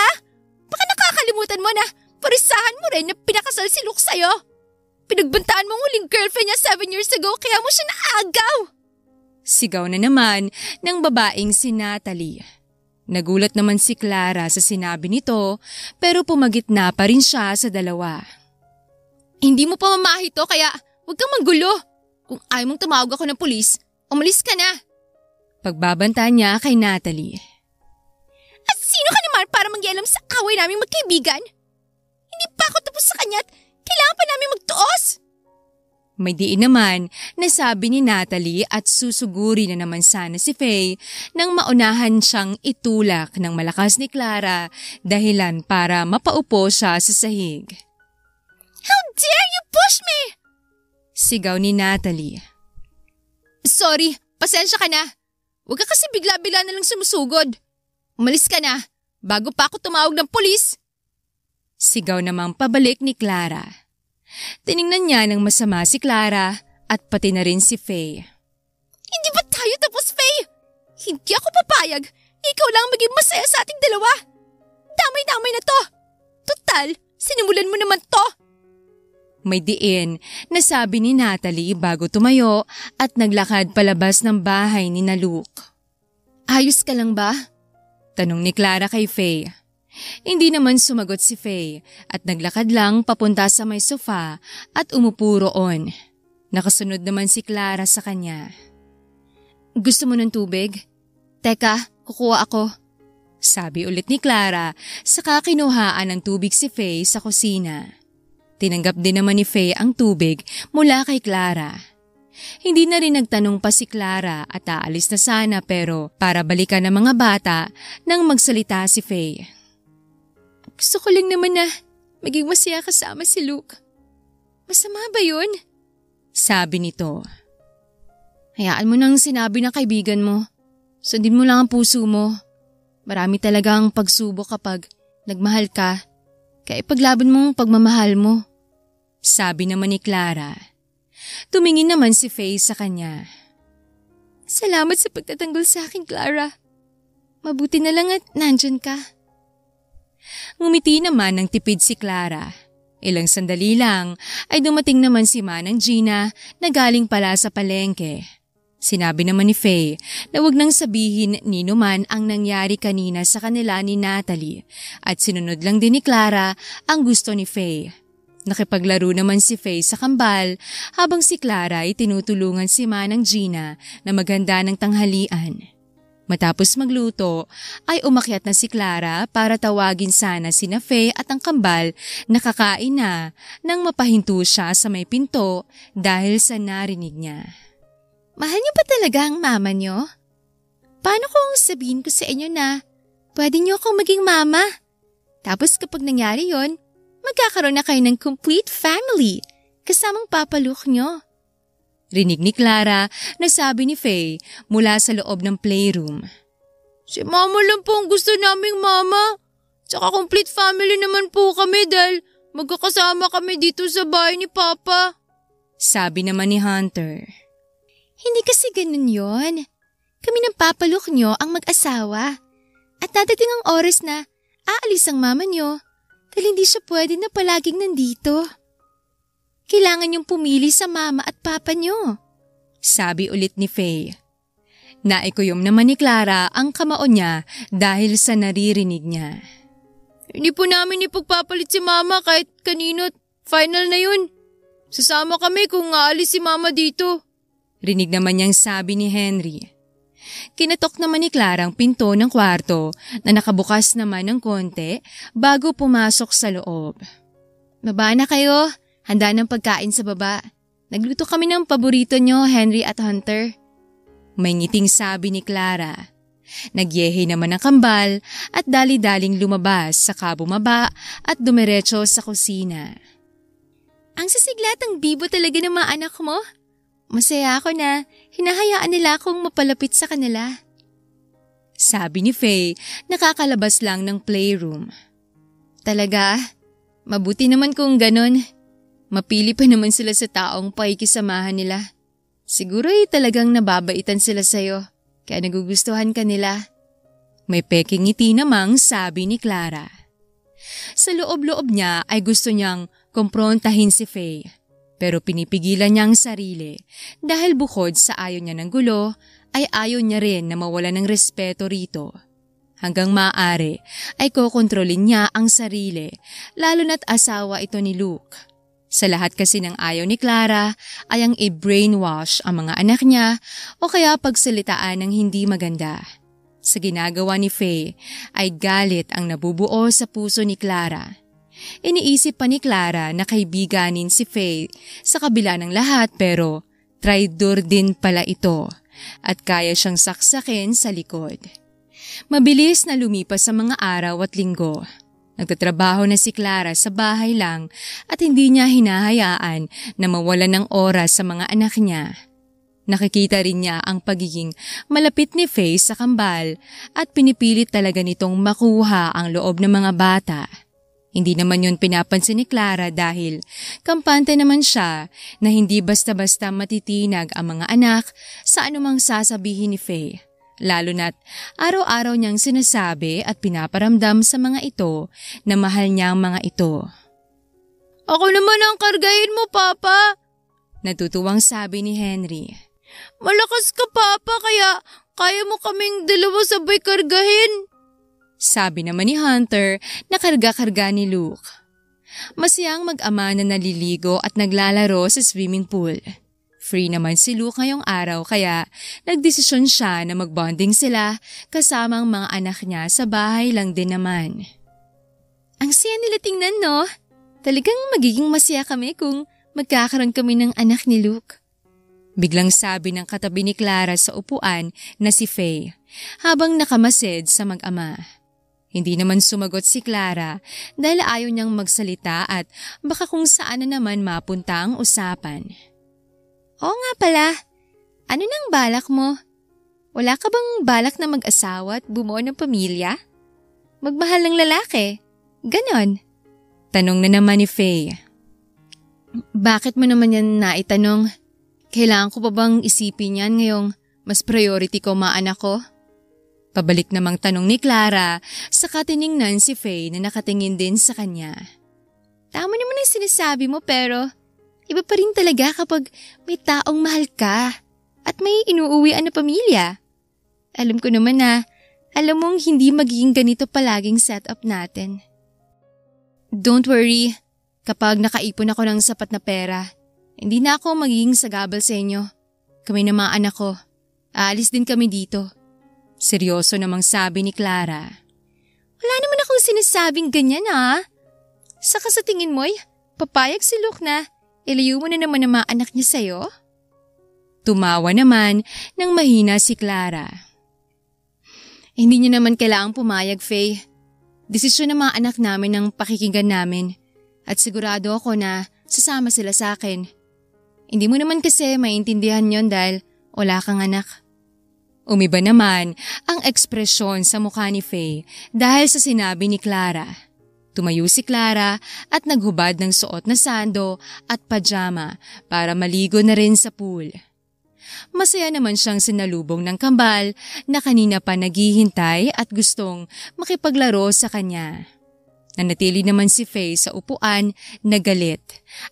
Baka nakakalimutan mo na parisahan mo rin na pinakasal si Luke sa'yo. Pinagbantaan mo ang huling girlfriend niya 7 years ago kaya mo siya naagaw. Sigaw na naman ng babaeng si Natalie. Nagulat naman si Clara sa sinabi nito pero pumagitna pa rin siya sa dalawa. Hindi mo pa mamahito kaya huwag kang manggulo. Kung ayaw mong tumawag ako ng pulis, umalis ka na. Pagbabanta niya kay Natalie. At sino ka naman para mangyalam sa away naming magkaibigan? Hindi pa ako tapos sa kanya at kailangan pa namin magtuos. May diin naman na sabi ni Natalie at susuguri na naman sana si Faye nang maunahan siyang itulak ng malakas ni Clara dahilan para mapaupo siya sa sahig. How dare you push me? Sigaw ni Natalie. Sorry, pasensya ka na. Huwag ka kasi bigla-bigla na lang sumusugod. Umalis ka na bago pa ako tumawag ng pulis. Sigaw namang pabalik ni Clara. Tiningnan niya ng masama si Clara at pati na rin si Faye. Hindi ba tayo tapos, Faye? Hindi ako papayag. Ikaw lang maging masaya sa ating dalawa. Damay-damay na to. Total, sinimulan mo naman to. May diin na sabi ni Natalie bago tumayo at naglakad palabas ng bahay ni Luke. Ayos ka lang ba? Tanong ni Clara kay Faye. Hindi naman sumagot si Faye at naglakad lang papunta sa may sofa at umupo roon. Nakasunod naman si Clara sa kanya. Gusto mo ng tubig? Teka, kukuha ako. Sabi ulit ni Clara saka kinuhaan ng tubig si Faye sa kusina. Tinanggap din naman ni Faye ang tubig mula kay Clara. Hindi na rin nagtanong pa si Clara at aalis na sana pero para balikan ng mga bata nang magsalita si Faye. Gusto ko lang naman na maging masaya kasama si Luke. Masama ba yun? Sabi nito. Hayaan mo nang sinabi ng kaibigan mo. Sundin mo lang ang puso mo. Marami talagang pagsubok kapag nagmahal ka. Kaya ipaglaban mo ang pagmamahal mo. Sabi naman ni Clara. Tumingin naman si Faye sa kanya. Salamat sa pagtatanggol sa akin, Clara. Mabuti na lang at nandyan ka. Ngumiti naman ng tipid si Clara. Ilang sandali lang ay dumating naman si Manang Gina na galing pala sa palengke. Sinabi naman ni Faye na wag nang sabihin ni Numan ang nangyari kanina sa kanila ni Natalie at sinunod lang din ni Clara ang gusto ni Faye. Nakipaglaro naman si Faye sa kambal habang si Clara ay tinutulungan si Manang Gina na maghanda ng tanghalian. Matapos magluto, ay umakyat na si Clara para tawagin sana sina Faye at ang kambal na kakain na nang mapahinto siya sa may pinto dahil sa narinig niya. Mahal niyo ba talaga ang mama niyo? Paano kung sabihin ko sa inyo na pwede niyo akong maging mama? Tapos kapag nangyari yon, magkakaroon na kayo ng complete family kasamang Papa Luke niyo. Rinig ni Clara na sabi ni Faye mula sa loob ng playroom. Si mama lang po ang gusto naming mama. Tsaka complete family naman po kami dahil magkakasama kami dito sa bahay ni Papa. Sabi naman ni Hunter. Hindi kasi ganun yon. Kami ng Papa Luke nyo ang mag-asawa. At dadating ang oras na aalis ang mama nyo dahil hindi siya pwede na palaging nandito. Kailangan niyong pumili sa mama at papa niyo. Sabi ulit ni Faye. Naikuyom naman ni Clara ang kamao niya dahil sa naririnig niya. Hindi po namin ipagpapalit si mama kahit kanino. Final na yun. Sasama kami kung aalis si mama dito. Rinig naman niyang sabi ni Henry. Kinatok naman ni Clara ang pinto ng kwarto na nakabukas naman ng konti bago pumasok sa loob. Baba na kayo, handa ng pagkain sa baba. Nagluto kami ng paborito nyo, Henry at Hunter. May ngiting sabi ni Clara. Nagyehe naman ang kambal at dali-daling lumabas saka bumaba at dumiretso sa kusina. Ang sisiglatang bibo talaga ng mga anak mo. Masaya ako na hinahayaan nila akong mapalapit sa kanila. Sabi ni Faye, nakakalabas lang ng playroom. Talaga? Mabuti naman kung ganon. Mapili pa naman sila sa taong pakikisamahan nila. Siguro talagang nababaitan sila sa'yo, kaya nagugustuhan ka nila. May peking ngiti namang sabi ni Clara. Sa loob-loob niya ay gusto niyang kumprontahin si Faye. Pero pinipigilan niya ang sarili dahil bukod sa ayaw niya ng gulo, ay ayaw niya rin na mawala ng respeto rito. Hanggang maaari ay kokontrolin niya ang sarili, lalo na't asawa ito ni Luke. Sa lahat kasi ng ayaw ni Clara ay ang i-brainwash ang mga anak niya o kaya pagsalitaan ng hindi maganda. Sa ginagawa ni Faye ay galit ang nabubuo sa puso ni Clara. Iniisip pa ni Clara na kaibiganin si Faye sa kabila ng lahat pero traidor din pala ito at kaya siyang saksakin sa likod. Mabilis na lumipas sa mga araw at linggo. Nagtatrabaho na si Clara sa bahay lang at hindi niya hinahayaan na mawalan ng oras sa mga anak niya. Nakikita rin niya ang pagiging malapit ni Faye sa kambal at pinipilit talaga nitong makuha ang loob ng mga bata. Hindi naman yun pinapansin ni Clara dahil kampante naman siya na hindi basta-basta matitinag ang mga anak sa anumang sasabihin ni Faye. Lalo na't araw-araw niyang sinasabi at pinaparamdam sa mga ito na mahal niya ang mga ito. Ako naman ang kargahin mo, Papa. Natutuwang sabi ni Henry. Malakas ka, Papa, kaya mo kaming dalawa sabay kargahin. Sabi naman ni Hunter na karga-karga ni Luke. Masayang mag-ama na naliligo at naglalaro sa swimming pool. Free naman si Luke ngayong araw kaya nagdesisyon siya na magbonding sila kasamang mga anak niya sa bahay lang din naman. Ang saya nila tingnan, no? Talagang magiging masaya kami kung magkakaroon kami ng anak ni Luke. Biglang sabi ng katabi ni Clara sa upuan na si Faye habang nakamasid sa mag-ama. Hindi naman sumagot si Clara dahil ayaw niyang magsalita at baka kung saan na naman mapunta ang usapan. Oo nga pala, ano nang balak mo? Wala ka bang balak na mag-asawa at bumuo ng pamilya? Magmahal ng lalaki? Ganon. Tanong na naman ni Faye. Bakit mo naman yan naitanong? Kailangan ko pa bang isipin yan ngayong mas priority ko mga anak ko? Pabalik namang tanong ni Clara saka tiningnan si Faye na nakatingin din sa kanya. Tama naman ang sinasabi mo pero iba pa rin talaga kapag may taong mahal ka at may inuuwian na pamilya. Alam ko naman na alam mong hindi magiging ganito palaging setup natin. Don't worry, kapag nakaipon ako ng sapat na pera, hindi na ako magiging sagabal sa inyo. Kami na mga anak ko. Aalis din kami dito. Seryoso namang sabi ni Clara. Wala naman akong sinasabing ganyan Saka sa tingin mo'y papayag si Luke na ilayo mo na naman ang mga anak niya sa'yo? Tumawa naman nang mahina si Clara. Hindi niya naman kailangang pumayag, Faye. Desisyon ng mga anak namin ang pakikinggan namin at sigurado ako na sasama sila sa akin. Hindi mo naman kasi maintindihan yon dahil wala kang anak. Umiba naman ang ekspresyon sa mukha ni Faye dahil sa sinabi ni Clara. Tumayo si Clara at naghubad ng suot na sando at pajama para maligo na rin sa pool. Masaya naman siyang sinalubong ng kambal na kanina pa naghihintay at gustong makipaglaro sa kanya. Nanatili naman si Faye sa upuan na galit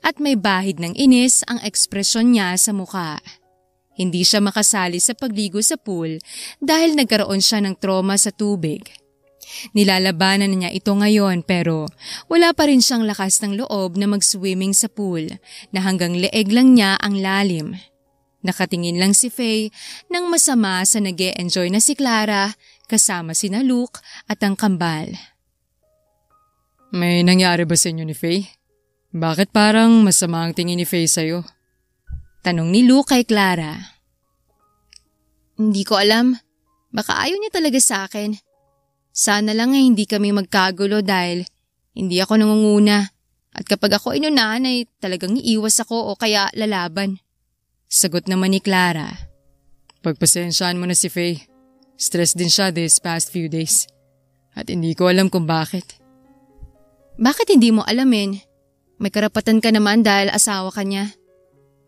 at may bahid ng inis ang ekspresyon niya sa mukha. Hindi siya makasali sa pagligo sa pool dahil nagkaroon siya ng trauma sa tubig. Nilalabanan niya ito ngayon pero wala pa rin siyang lakas ng loob na mag-swimming sa pool na hanggang leeg lang niya ang lalim. Nakatingin lang si Faye nang masama sa nag-e-enjoy na si Clara kasama sina Luke at ang kambal. May nangyari ba sa inyo ni Faye? Bakit parang masama ang tingin ni Faye sa'yo? Tanong ni Luke kay Clara. Hindi ko alam. Baka ayaw niya talaga sa akin. Sana lang hindi kami magkagulo dahil hindi ako nangunguna. At kapag ako inunahan ay talagang iiwas ako o kaya lalaban. Sagot naman ni Clara. Pagpasensyaan mo na si Faye. Stress din siya this past few days. At hindi ko alam kung bakit. Bakit hindi mo alamin? May karapatan ka naman dahil asawa ka niya.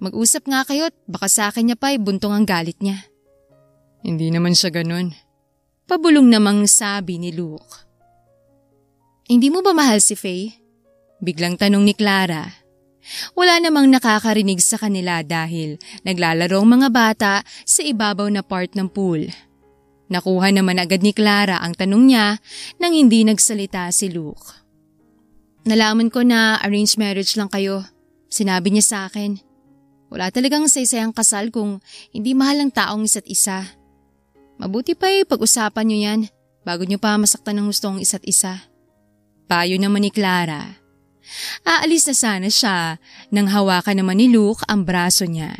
Mag-usap nga kayo at baka sa akin niya pa buntong ang galit niya. Hindi naman siya ganun. Pabulong namang sabi ni Luke. Hindi mo ba mahal si Faye? Biglang tanong ni Clara. Wala namang nakakarinig sa kanila dahil naglalaro ang mga bata sa ibabaw na part ng pool. Nakuha naman agad ni Clara ang tanong niya nang hindi nagsalita si Luke. Nalaman ko na arranged marriage lang kayo. Sinabi niya sa akin. Wala talagang saysayang kasal kung hindi mahal ang taong isa't isa. Mabuti pa pag-usapan niyo yan bago niyo pa masaktan ng gusto ang isa't isa. Payo naman ni Clara. Aalis na sana siya nang hawakan naman ni Luke ang braso niya.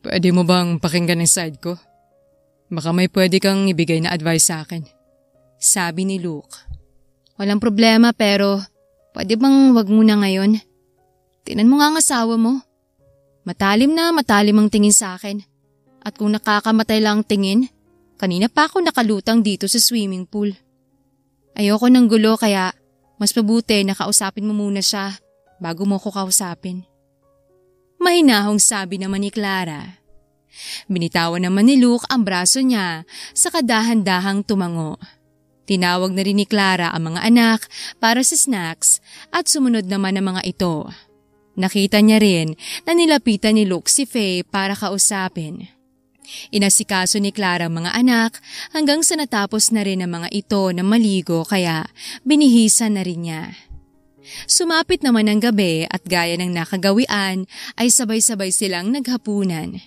Pwede mo bang pakinggan ang side ko? Baka may pwede kang ibigay na advice sa akin. Sabi ni Luke. Walang problema pero pwede bang wag muna ngayon? Tingnan mo nga ang asawa mo. Matalim ang tingin sa akin. At kung nakakamatay lang ang tingin, kanina pa ako nakalutang dito sa swimming pool. Ayoko ng gulo kaya mas mabuti na kausapin mo muna siya bago mo ko kausapin. Mahinahong sabi naman ni Clara. Binitawan naman ni Luke ang braso niya sa kadahan-dahang tumango. Tinawag na rin ni Clara ang mga anak para sa snacks at sumunod naman ang mga ito. Nakita niya rin na nilapitan ni Luke si Faye para kausapin. Inasikaso ni Clara ang mga anak hanggang sa natapos na rin ang mga ito na maligo kaya binihisan na rin niya. Sumapit naman ang gabi at gaya ng nakagawian ay sabay-sabay silang naghapunan.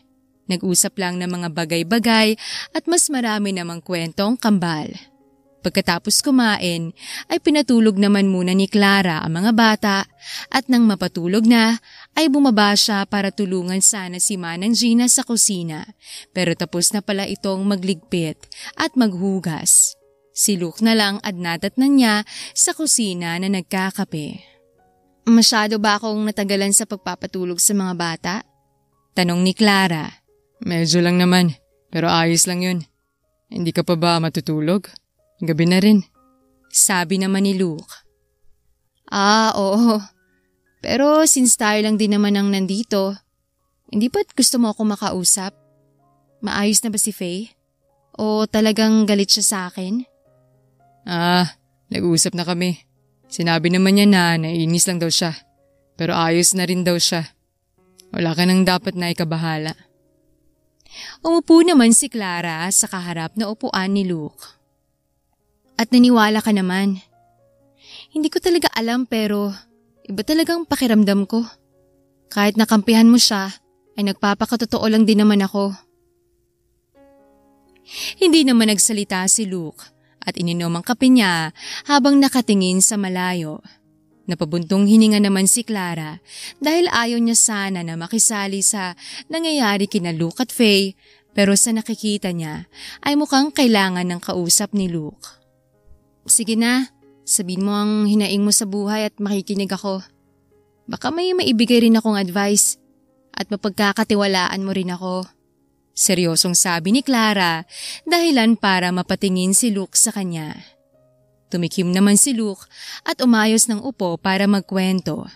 Nag-usap lang ng mga bagay-bagay at mas marami namang kwentong kambal. Pagkatapos kumain ay pinatulog naman muna ni Clara ang mga bata at nang mapatulog na ay bumaba siya para tulungan sana si Manang Gina sa kusina pero tapos na pala itong magligpit at maghugas. Si Luke na lang adnadatnan niya sa kusina na nagkakape. Masyado ba akong natagalan sa pagpapatulog sa mga bata? Tanong ni Clara. Medyo lang naman pero ayos lang yun. Hindi ka pa ba matutulog? Gabi na rin. Sabi naman ni Luke. Oo. Pero since tayo lang din naman ang nandito, hindi ba't gusto mo ako makausap? Maayos na ba si Faye? O talagang galit siya sa akin? Nag-uusap na kami. Sinabi naman niya na naiinis lang daw siya. Pero ayos na rin daw siya. Wala ka nang dapat na ikabahala. Umupo naman si Clara sa kaharap na upuan ni Luke. At naniwala ka naman. Hindi ko talaga alam pero iba talagang pakiramdam ko. Kahit nakampihan mo siya, ay nagpapakatotoo lang din naman ako. Hindi naman nagsalita si Luke at ininom ang kape niya habang nakatingin sa malayo. Napabuntong hininga naman si Clara dahil ayaw niya sana na makisali sa nangyayari kina Luke at Faye pero sa nakikita niya ay mukhang kailangan ng kausap ni Luke. Sige na, sabihin mo ang hinaing mo sa buhay at makikinig ako. Baka may maibigay rin akong advice at mapagkakatiwalaan mo rin ako. Seryosong sabi ni Clara, dahilan para mapatingin si Luke sa kanya. Tumikim naman si Luke at umayos ng upo para magkwento.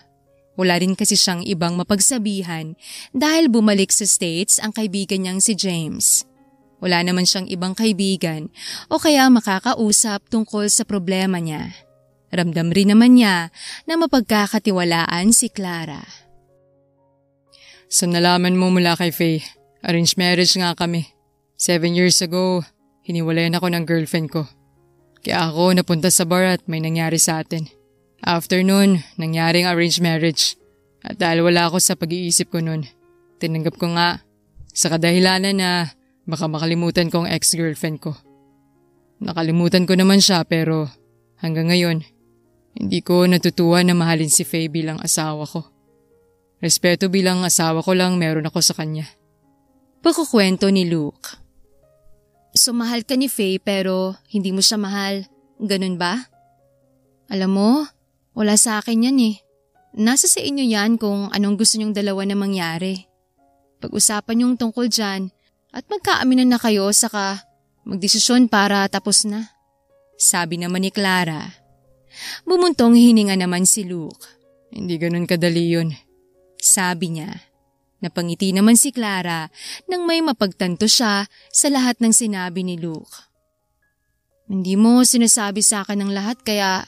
Wala rin kasi siyang ibang mapagsabihan dahil bumalik sa States ang kaibigan niyang si James. Wala naman siyang ibang kaibigan o kaya makakausap tungkol sa problema niya. Ramdam rin naman niya na mapagkakatiwalaan si Clara. So nalaman mo mula kay Faye, arranged marriage nga kami. 7 years ago, hiniwalayan ako ng girlfriend ko. Kaya ako napunta sa bar at may nangyari sa atin. After nun, nangyaring arranged marriage. At dahil wala ako sa pag-iisip ko nun, tinanggap ko nga. Sa kadahilanan na baka makalimutan ko ang ex-girlfriend ko. Nakalimutan ko naman siya pero hanggang ngayon, hindi ko natutuwa na mahalin si Faye bilang asawa ko. Respeto bilang asawa ko lang meron ako sa kanya. Pagkukwento ni Luke. So mahal ka ni Faye pero hindi mo siya mahal. Ganun ba? Alam mo, wala sa akin yan eh. Nasa sa inyo yan kung anong gusto nyong dalawa na mangyari. Pag-usapan yung tungkol dyan at magkaaminan na kayo saka magdesisyon para tapos na. Sabi naman ni Clara. Bumuntong hininga naman si Luke. Hindi ganun kadali yun. Sabi niya. Napangiti naman si Clara nang may mapagtanto siya sa lahat ng sinabi ni Luke. Hindi mo sinasabi sa akin ng lahat kaya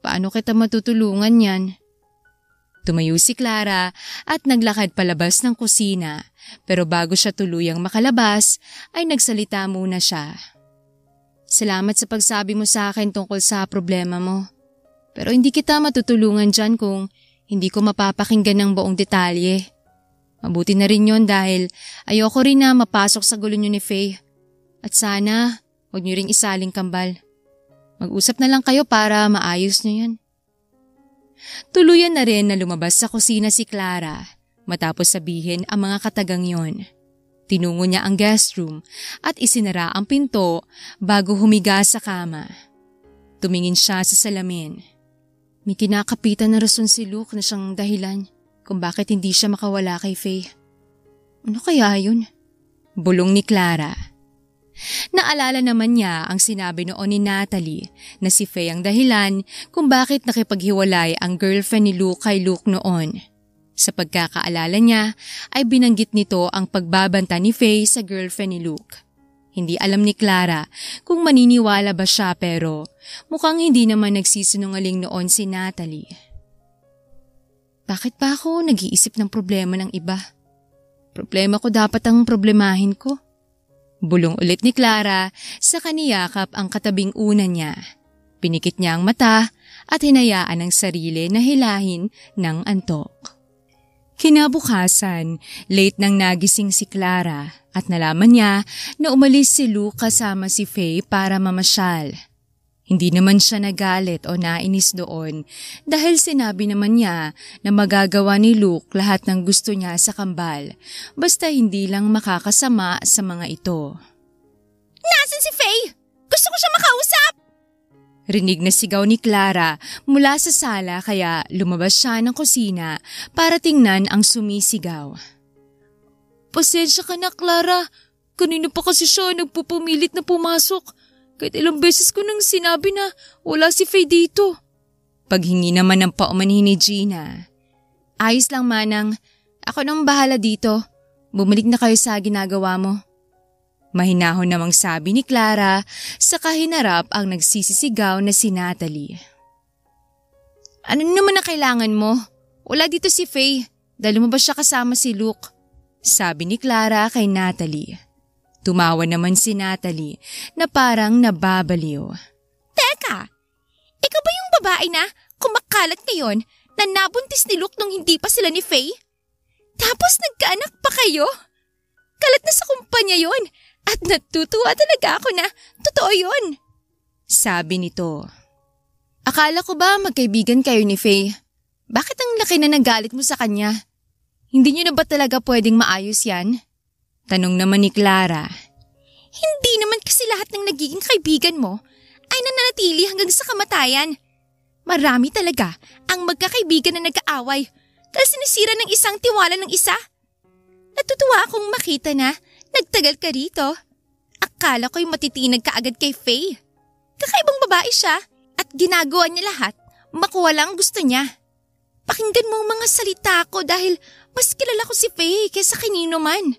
paano kita matutulungan yan? Tumayo si Clara at naglakad palabas ng kusina pero bago siya tuluyang makalabas ay nagsalita muna siya. Salamat sa pagsabi mo sa akin tungkol sa problema mo. Pero hindi kita matutulungan dyan kung hindi ko mapapakinggan ng buong detalye. Mabuti na rin yon dahil ayoko rin na mapasok sa gulo niyo ni Faye. At sana huwag niyo ring isaling kambal. Mag-usap na lang kayo para maayos niyo yan. Tuluyan na rin na lumabas sa kusina si Clara matapos sabihin ang mga katagang yon. Tinungo niya ang guest room at isinara ang pinto bago humiga sa kama. Tumingin siya sa salamin. May kinakapitan na rason si Luke na siyang dahilan kung bakit hindi siya makawala kay Faye. Ano kaya yun? Bulong ni Clara. Naalala naman niya ang sinabi noon ni Natalie na si Faye ang dahilan kung bakit nakipaghiwalay ang girlfriend ni Luke kay Luke noon. Sa pagkakaalala niya ay binanggit nito ang pagbabanta ni Faye sa girlfriend ni Luke. Hindi alam ni Clara kung maniniwala ba siya pero mukhang hindi naman nagsisinungaling noon si Natalie. Bakit pa ako nag-iisip ng problema ng iba? Problema ko dapat ang problemahin ko. Bulong ulit ni Clara sa kaniyakap ang katabing una niya. Pinikit niya ang mata at hinayaan ang sarili na hilahin ng antok. Kinabukasan, late nang nagising si Clara at nalaman niya na umalis si Luke kasama si Faye para mamasyal. Hindi naman siya nagalit o nainis doon dahil sinabi naman niya na magagawa ni Luke lahat ng gusto niya sa kambal basta hindi lang makakasama sa mga ito. Nasaan si Faye? Gusto ko siya makausap! Rinig na sigaw ni Clara mula sa sala kaya lumabas siya ng kusina para tingnan ang sumisigaw. Pasensya ka na, Clara. Kanina pa kasi siya nagpupumilit na pumasok. Kahit ilang beses ko nang sinabi na wala si Faye dito. Paghingi naman ng paumanhin ni Gina. Ayos lang, Manang. Ako nang bahala dito. Bumalik na kayo sa ginagawa mo. Mahinahon namang sabi ni Clara sa kahinarap ang nagsisisigaw na si Natalie. Ano naman ang kailangan mo? Wala dito si Faye. Dahil mo ba siya kasama si Luke? Sabi ni Clara kay Natalie. Tumawa naman si Natalie na parang nababaliw. Teka! Ikaw ba yung babae na kumakalat ngayon na nabuntis ni Luke nung hindi pa sila ni Faye? Tapos nagkaanak pa kayo? Kalat na sa kumpanya yon at natutuwa talaga ako na totoo yon. Sabi nito. Akala ko ba magkaibigan kayo ni Faye? Bakit ang laki na nagalit mo sa kanya? Hindi niyo na ba talaga pwedeng maayos yan? Tanong naman ni Clara. Hindi naman kasi lahat ng nagiging kaibigan mo ay nananatili hanggang sa kamatayan. Marami talaga ang magkakaibigan na nag-aaway dahil sinisira ng isang tiwala ng isa. Natutuwa akong makita na nagtagal ka rito. Akala ko'y matitinag ka agad kay Faye. Kakaibang babae siya at ginagawa niya lahat makuha lang gusto niya. Pakinggan mo ang mga salita ko dahil mas kilala ko si Faye kaysa kanino man.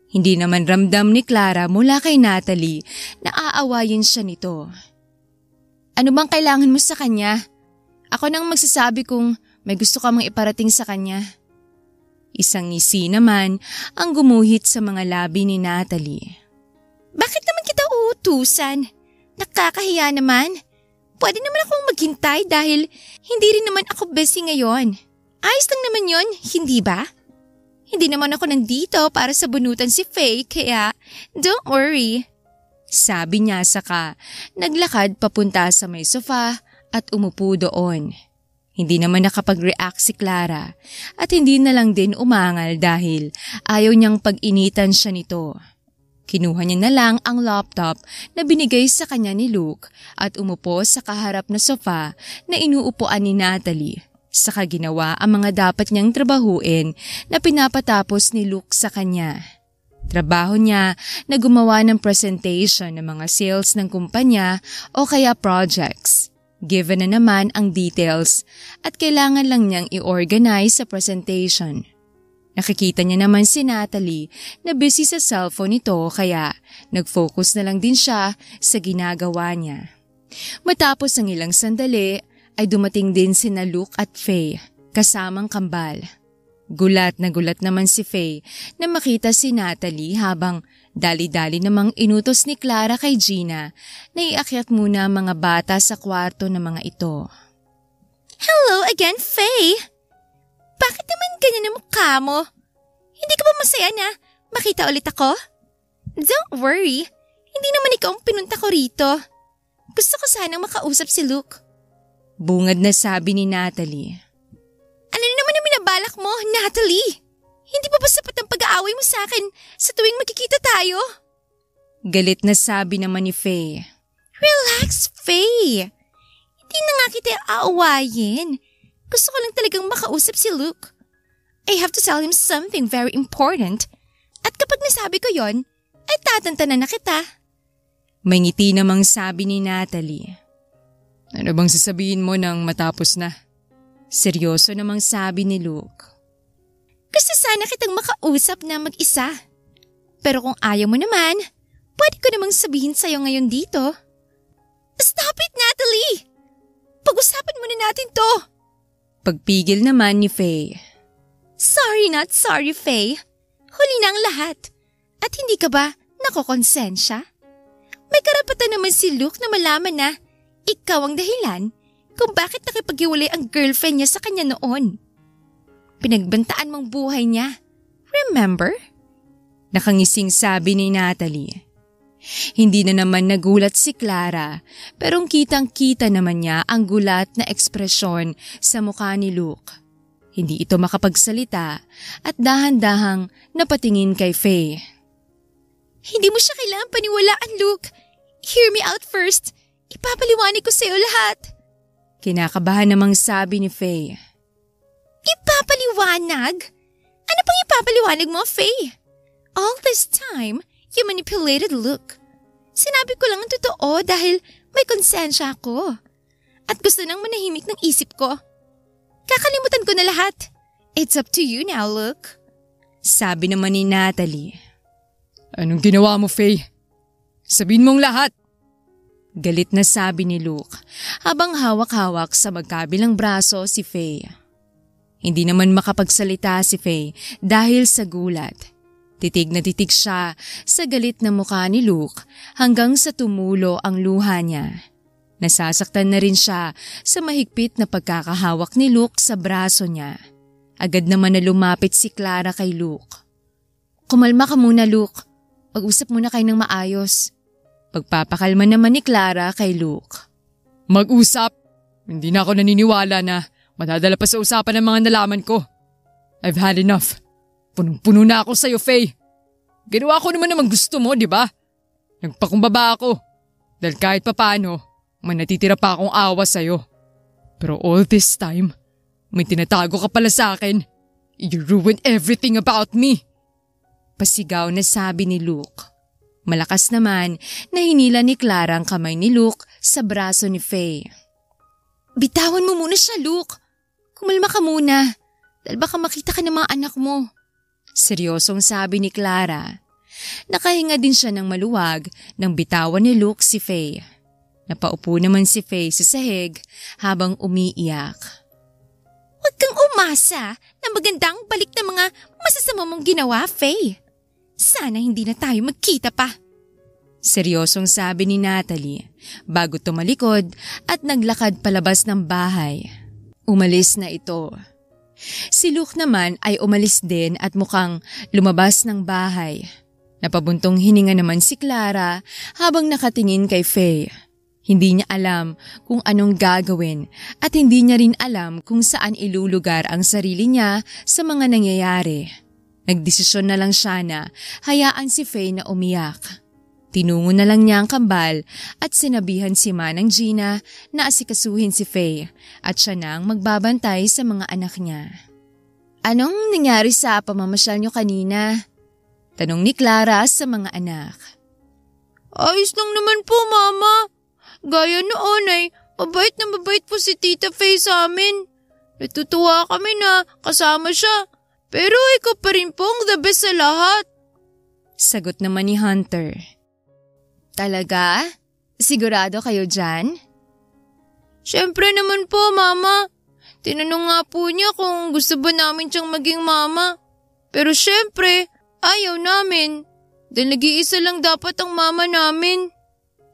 Hindi naman ramdam ni Clara mula kay Natalie na aawayin siya nito. Ano bang kailangan mo sa kanya? Ako nang magsasabi kung may gusto ka mang iparating sa kanya. Isang ngisi naman ang gumuhit sa mga labi ni Natalie. Bakit naman kita uutusan? Nakakahiya naman. Pwede naman akong maghintay dahil hindi rin naman ako busy ngayon. Ayos lang naman yon, hindi ba? Hindi naman ako nandito para sabunutan si Faye kaya don't worry. Sabi niya saka naglakad papunta sa may sofa at umupo doon. Hindi naman nakapag-react si Clara at hindi na lang din umangal dahil ayaw niyang pag-initan siya nito. Kinuha niya na lang ang laptop na binigay sa kanya ni Luke at umupo sa kaharap na sofa na inuupuan ni Natalie. Saka ginawa ang mga dapat niyang trabahuin na pinapatapos ni Luke sa kanya. Trabaho niya na gumawa ng presentation ng mga sales ng kumpanya o kaya projects. Given na naman ang details at kailangan lang niyang i-organize sa presentation. Nakikita niya naman si Natalie na busy sa cellphone nito kaya nag-focus na lang din siya sa ginagawa niya. Matapos ang ilang sandali ay dumating din sina Luke at Faye kasamang kambal. Gulat naman si Faye na makita si Natalie habang dali-dali namang inutos ni Clara kay Gina na iakyat muna ang mga bata sa kwarto ng mga ito. Hello again, Faye! Bakit naman ganyan ang mukha mo? Hindi ka ba masaya na makita ulit ako? Don't worry, hindi naman ikaw ang pinunta ko rito. Gusto ko sanang makausap si Luke. Bungad na sabi ni Natalie. Ano naman ang binabalak mo, Natalie? Hindi pa ba sapat ang pag-aaway mo sa akin sa tuwing magkikita tayo? Galit na sabi naman ni Faye. Relax, Faye. Hindi na nga kita aawayin. Gusto ko lang talagang makausap si Luke. I have to tell him something very important. At kapag nasabi ko yon, ay tatantanan na kita. May ngiti namang sabi ni Natalie. Ano bang sasabihin mo nang matapos na? Seryoso namang sabi ni Luke. Gusto sana kitang makausap na mag-isa. Pero kung ayaw mo naman, pwede ko namang sabihin sa'yo ngayon dito. Stop it, Natalie! Pag-usapan muna natin to. Pagpigil naman ni Faye. Sorry not sorry, Faye. Huli na ang lahat. At hindi ka ba nakokonsensya? May karapatan naman si Luke na malaman na ikaw ang dahilan kung bakit nakipaghiwalay ang girlfriend niya sa kanya noon. Pinagbantaan mong buhay niya. Remember? Nakangising sabi ni Natalie. Hindi na naman nagulat si Clara pero kitang-kita naman niya ang gulat na ekspresyon sa mukha ni Luke. Hindi ito makapagsalita at dahan-dahang napatingin kay Faye. Hindi mo siya kailangan paniwalaan, Luke. Hear me out first. Ipapaliwanag ko sa'yo lahat. Kinakabahan namang sabi ni Faye. Ipapaliwanag? Ano pang ipapaliwanag mo, Faye? All this time, you manipulated Luke. Sinabi ko lang ang totoo dahil may konsensya ako. At gusto nang manahimik ng isip ko. Kakalimutan ko na lahat. It's up to you now, Luke. Sabi naman ni Natalie. Anong ginawa mo, Faye? Sabihin mong lahat. Galit na sabi ni Luke habang hawak-hawak sa magkabilang braso si Faye. Hindi naman makapagsalita si Faye dahil sa gulat. Titig na titig siya sa galit na mukha ni Luke hanggang sa tumulo ang luha niya. Nasasaktan na rin siya sa mahigpit na pagkakahawak ni Luke sa braso niya. Agad naman na lumapit si Clara kay Luke. Kumalma ka muna, Luke. Pag-usap muna kayo ng maayos. Pagpapakalma naman ni Clara kay Luke. Mag-usap? Hindi na ako naniniwala na madadala pa sa usapan ng mga nalaman ko. I've had enough. Punong-puno na ako sa'yo, Faye. Ginawa ko naman gusto mo, di ba? Nagpakumbaba ako. Dahil kahit papaano, may natitira pa akong awa sa'yo. Pero all this time, may tinatago ka pala sa akin. You ruined everything about me. Pasigaw na sabi ni Luke. Malakas naman na hinila ni Clara ang kamay ni Luke sa braso ni Faye. Bitawan mo muna siya, Luke. Kumalma ka muna. Dahil baka makita ka ng mga anak mo. Seryosong sabi ni Clara. Nakahinga din siya ng maluwag nang bitawan ni Luke si Faye. Napaupo naman si Faye sa sahig habang umiiyak. Huwag kang umasa na magandang balik na mga masasama mong ginawa, Faye. Sana hindi na tayo magkita pa. Seryosong sabi ni Natalie bago tumalikod at naglakad palabas ng bahay. Umalis na ito. Si Luke naman ay umalis din at mukhang lumabas ng bahay. Napabuntong hininga naman si Clara habang nakatingin kay Faye. Hindi niya alam kung anong gagawin at hindi niya rin alam kung saan ilulugar ang sarili niya sa mga nangyayari. Nagdesisyon na lang siya na hayaan si Faye na umiyak. Tinungo na lang niya ang kambal at sinabihan si Manang Gina na asikasuhin si Faye at siya na ang magbabantay sa mga anak niya. Anong nangyari sa pamamasyal niyo kanina? Tanong ni Clara sa mga anak. Ayos lang naman po, Mama. Gaya noon ay mabait na mabait po si Tita Faye sa amin. Natutuwa kami na kasama siya. Pero ikaw pa rin pong the best sa lahat. Sagot naman ni Hunter. Talaga? Sigurado kayo dyan? Siyempre naman po, Mama. Tinanong nga po niya kung gusto ba namin siyang maging mama. Pero siyempre, ayaw namin. Dahil nag-iisa lang dapat ang mama namin.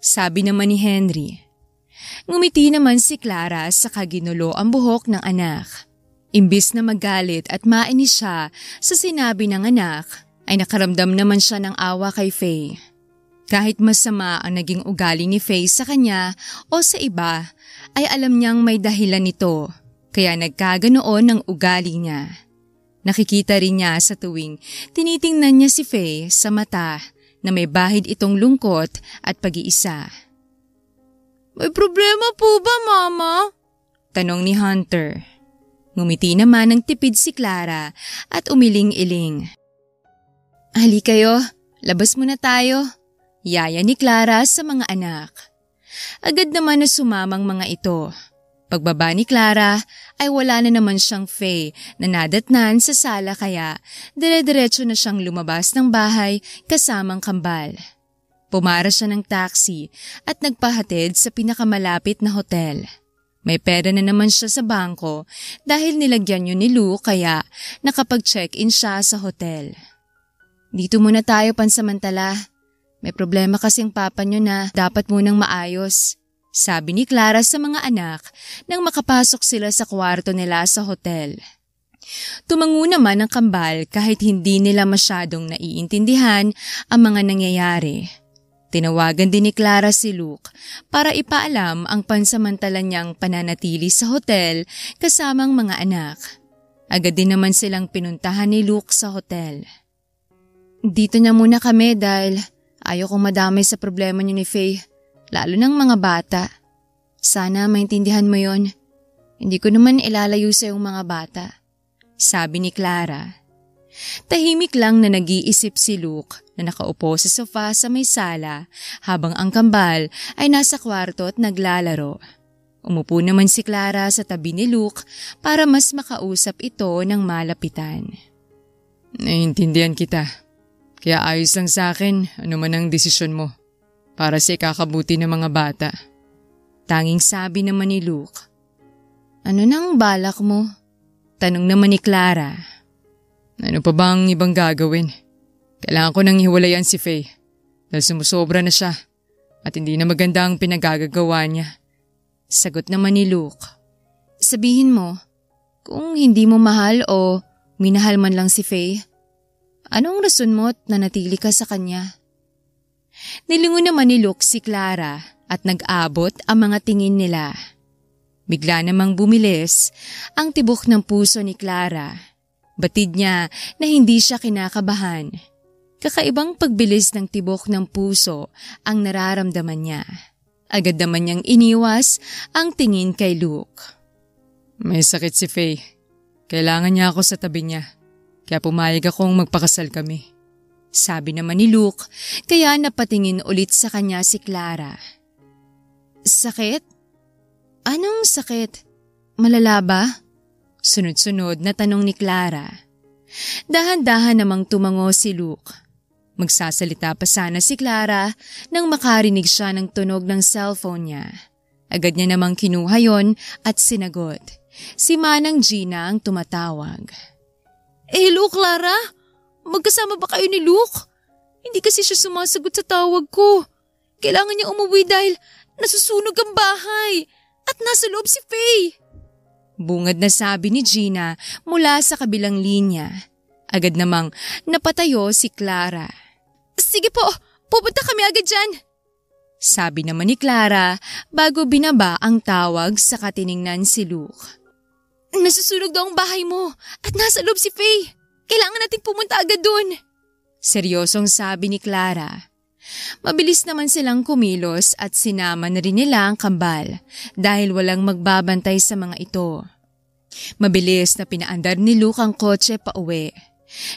Sabi naman ni Henry. Ngumiti naman si Clara sa kaginulo ang buhok ng anak. Imbis na magalit at mainis siya sa sinabi ng anak, ay nakaramdam naman siya ng awa kay Faye. Kahit masama ang naging ugali ni Faye sa kanya o sa iba, ay alam niyang may dahilan nito, kaya nagkaganoon ang ugali niya. Nakikita rin niya sa tuwing tinitingnan niya si Faye sa mata na may bahid itong lungkot at pag-iisa. May problema po ba, Mama? Tanong ni Hunter. Ngumiti naman ng tipid si Clara at umiling-iling. Hali kayo, labas muna tayo. Yaya ni Clara sa mga anak. Agad naman na sumamang mga ito. Pagbaba ni Clara ay wala na naman siyang Faye na nadatnan sa sala kaya dire-diretso na siyang lumabas ng bahay kasamang kambal. Pumara siya ng taxi at nagpahatid sa pinakamalapit na hotel. May pera na naman siya sa bangko dahil nilagyan yun ni Lou kaya nakapag-check-in siya sa hotel. Dito muna tayo pansamantala. May problema kasing papa niyo na dapat munang maayos. Sabi ni Clara sa mga anak nang makapasok sila sa kwarto nila sa hotel. Tumango naman ang kambal kahit hindi nila masyadong naiintindihan ang mga nangyayari. Tinawagan din ni Clara si Luke para ipaalam ang pansamantalang niyang pananatili sa hotel kasamang mga anak. Agad din naman silang pinuntahan ni Luke sa hotel. Dito na muna kami dahil ayaw kong madamay sa problema niyo ni Faye, lalo ng mga bata. Sana maintindihan mo yon. Hindi ko naman ilalayo sa iyong mga bata. Sabi ni Clara. Tahimik lang na nag-iisip si Luke na nakaupo sa sofa sa may sala habang ang kambal ay nasa kwarto at naglalaro. Umupo naman si Clara sa tabi ni Luke para mas makausap ito ng malapitan. Naiintindihan kita. Kaya ayos lang sa akin ano man ang desisyon mo para sa ikakabuti ng mga bata. Tanging sabi naman ni Luke. Ano nang balak mo? Tanong naman ni Clara. Ano pa bang ibang gagawin? Kailangan ko nang hiwalayan si Faye dahil sumusobra na siya at hindi na maganda ang pinagagagawa niya. Sagot naman ni Luke. Sabihin mo, kung hindi mo mahal o minahal man lang si Faye, anong rason mo't nanatili ka sa kanya? Nilingon naman ni Luke si Clara at nag-abot ang mga tingin nila. Bigla namang bumilis ang tibok ng puso ni Clara. Batid niya na hindi siya kinakabahan. Kakaibang pagbilis ng tibok ng puso ang nararamdaman niya. Agad naman niyang iniwas ang tingin kay Luke. May sakit si Faye. Kailangan niya ako sa tabi niya. Kaya pumayag akong magpakasal kami. Sabi naman ni Luke, kaya napatingin ulit sa kanya si Clara. Sakit? Anong sakit? Malala ba? Sunod-sunod na tanong ni Clara. Dahan-dahan namang tumango si Luke. Magsasalita pa sana si Clara nang makarinig siya ng tunog ng cellphone niya. Agad niya namang kinuha yon at sinagot. Si Manang Gina ang tumatawag. Hello, Clara? Magkasama ba kayo ni Luke? Hindi kasi siya sumasagot sa tawag ko. Kailangan niya umuwi dahil nasusunog ang bahay at nasa loob si Faye. Bungad na sabi ni Gina mula sa kabilang linya. Agad namang napatayo si Clara. Sige po, pupunta kami agad dyan. Sabi naman ni Clara bago binaba ang tawag sa katiningnan si Luke. Nasusunog daw ang bahay mo at nasa loob si Faye. Kailangan nating pumunta agad dun. Seryosong sabi ni Clara. Mabilis naman silang kumilos at sinama na rin nila ang kambal dahil walang magbabantay sa mga ito. Mabilis na pinaandar ni Luke ang kotse pauwi.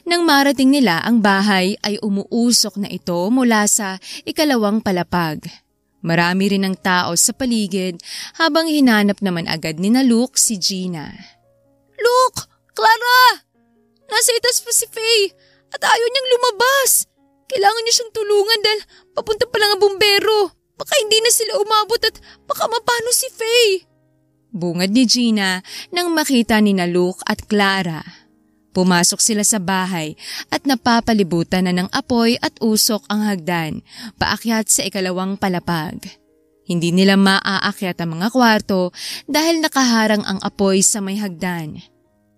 Nang marating nila ang bahay ay umuusok na ito mula sa ikalawang palapag. Marami rin ang tao sa paligid habang hinanap naman agad ni na Luke si Gina. Luke! Clara! Nasa itas pa si Faye at ayaw niyang lumabas. Kailangan niya siyang tulungan dahil papunta pa lang ang bumbero. Baka hindi na sila umabot at baka mapano si Faye. Bungad ni Gina nang makita ni na Luke at Clara. Pumasok sila sa bahay at napapalibutan na ng apoy at usok ang hagdan, paakyat sa ikalawang palapag. Hindi nila maaakyat ang mga kwarto dahil nakaharang ang apoy sa may hagdan.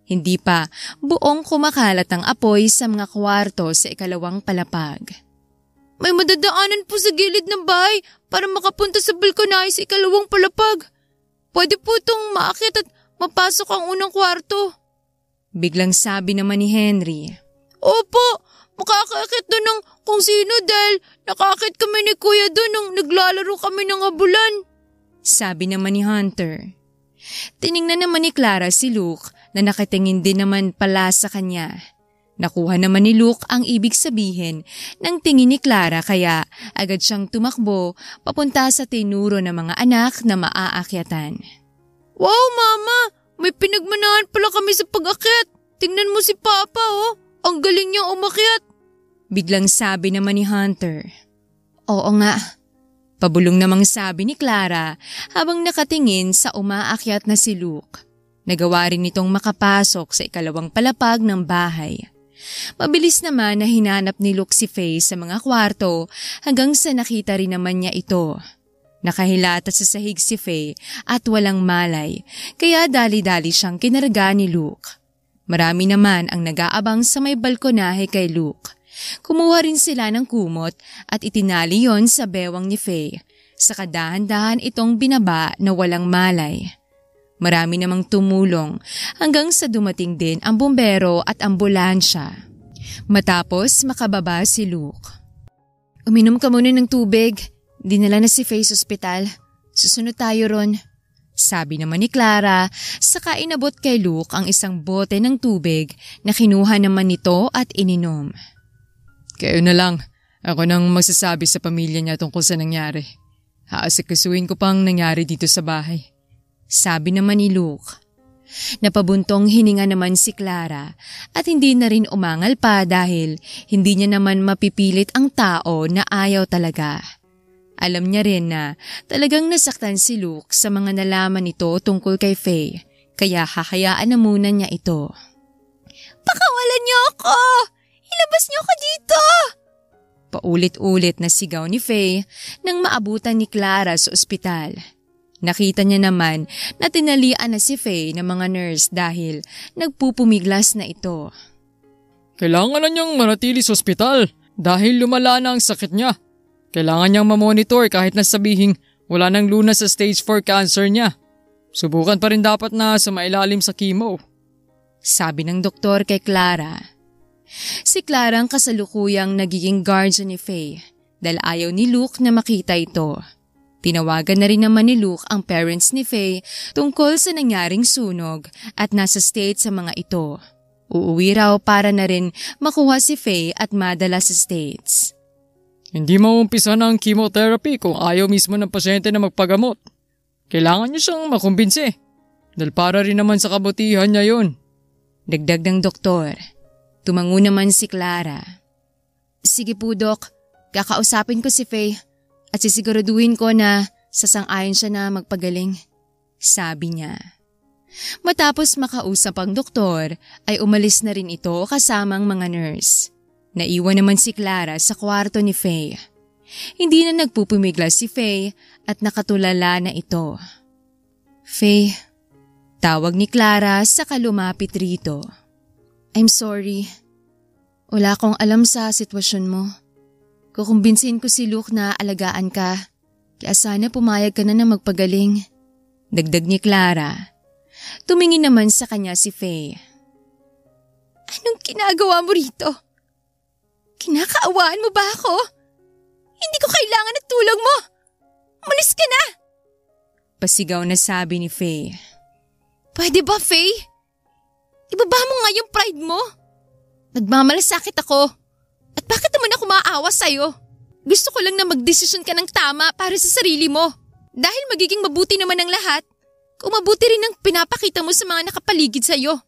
Hindi pa buong kumakalat ang apoy sa mga kwarto sa ikalawang palapag. May madadaanan po sa gilid ng bahay para makapunta sa balkonahe sa ikalawang palapag. Pwede po itong maakyat at mapasok ang unang kwarto. Biglang sabi naman ni Henry. Opo, makakaakit doon ng kung sino dahil nakakit kami ni Kuya doon nung naglalaro kami ng habulan. Sabi naman ni Hunter. Tiningnan naman ni Clara si Luke na nakatingin din naman pala sa kanya. Nakuha naman ni Luke ang ibig sabihin ng tingin ni Clara kaya agad siyang tumakbo papunta sa tinuro ng mga anak na maaakyatan. Wow, Mama! May pinagmanahan pala kami sa pag-akyat. Tingnan mo si Papa, oh. Ang galing niyang umakyat. Biglang sabi naman ni Hunter. Oo nga. Pabulong namang sabi ni Clara habang nakatingin sa umaakyat na si Luke. Nagawa rin nitong makapasok sa ikalawang palapag ng bahay. Mabilis naman na hinanap ni Luke si Faye sa mga kwarto hanggang sa nakita rin naman niya ito. Nakahilata sa sahig si Faye at walang malay, kaya dali-dali siyang kinarga ni Luke. Marami naman ang nag-aabang sa may balkonahe kay Luke. Kumuha rin sila ng kumot at itinali yon sa bewang ni Faye. Sa kadahan-dahan itong binaba na walang malay. Marami namang tumulong hanggang sa dumating din ang bumbero at ambulansya. Matapos makababa si Luke. Uminom ka muna ng tubig. Dinala na si Faye sa ospital. Susunod tayo ron. Sabi naman ni Clara, saka inabot kay Luke ang isang bote ng tubig na kinuha naman nito at ininom. Kayo na lang. Ako nang magsasabi sa pamilya niya tungkol sa nangyari. Aasikasuhin ko pang nangyari dito sa bahay. Sabi naman ni Luke. Napabuntong hininga naman si Clara at hindi na rin umangal pa dahil hindi niya naman mapipilit ang tao na ayaw talaga. Alam niya rin na talagang nasaktan si Luke sa mga nalaman nito tungkol kay Faye, kaya hahayaan na muna niya ito. Pakawalan niyo ako! Ilabas niyo ako dito! Paulit-ulit na sigaw ni Faye nang maabutan ni Clara sa ospital. Nakita niya naman na tinalian na si Faye ng mga nurse dahil nagpupumiglas na ito. Kailangan na niyang manatili sa ospital dahil lumala na ang sakit niya. Kailangan niyang mamonitor kahit na sabihing wala nang lunas sa stage 4 cancer niya. Subukan pa rin dapat na sumailalim sa chemo. Sabi ng doktor kay Clara. Si Clara ang kasalukuyang nagiging guardian ni Faye dahil ayaw ni Luke na makita ito. Tinawagan na rin naman ni Luke ang parents ni Faye tungkol sa nangyaring sunog at nasa state sa mga ito. Uuwi raw para na rin makuha si Faye at madala sa States. Hindi mauumpisa na ang chemotherapy kung ayaw mismo ng pasyente na magpagamot. Kailangan niya siyang makumbinsi. Dahil para rin naman sa kabutihan niya yun. Dagdag ng doktor. Tumango naman si Clara. Sige po, Dok. Kakausapin ko si Faye at sisiguraduhin ko na sasang-ayon siya na magpagaling. Sabi niya. Matapos makausap ang doktor ay umalis na rin ito kasamang mga nurse. Naiwan naman si Clara sa kwarto ni Faye. Hindi na nagpupumiglas si Faye at nakatulala na ito. Faye, Tawag ni Clara saka lumapit rito. I'm sorry. Wala akong alam sa sitwasyon mo. Kukumbinsin ko si Luke na alagaan ka. Kaya sana pumayag ka na magpagaling. Dagdag ni Clara. Tumingin naman sa kanya si Faye. Anong ginagawa mo rito? Kinakaawaan mo ba ako? Hindi ko kailangan ng tulong mo. Umalis ka na! Pasigaw na sabi ni Faye. Pwede ba, Faye? Ibaba mo nga yung pride mo. Nagmamalasakit ako. At bakit naman ako maaawa sa'yo? Gusto ko lang na magdesisyon ka ng tama para sa sarili mo. Dahil magiging mabuti naman ang lahat kung mabuti rin ang pinapakita mo sa mga nakapaligid sa'yo.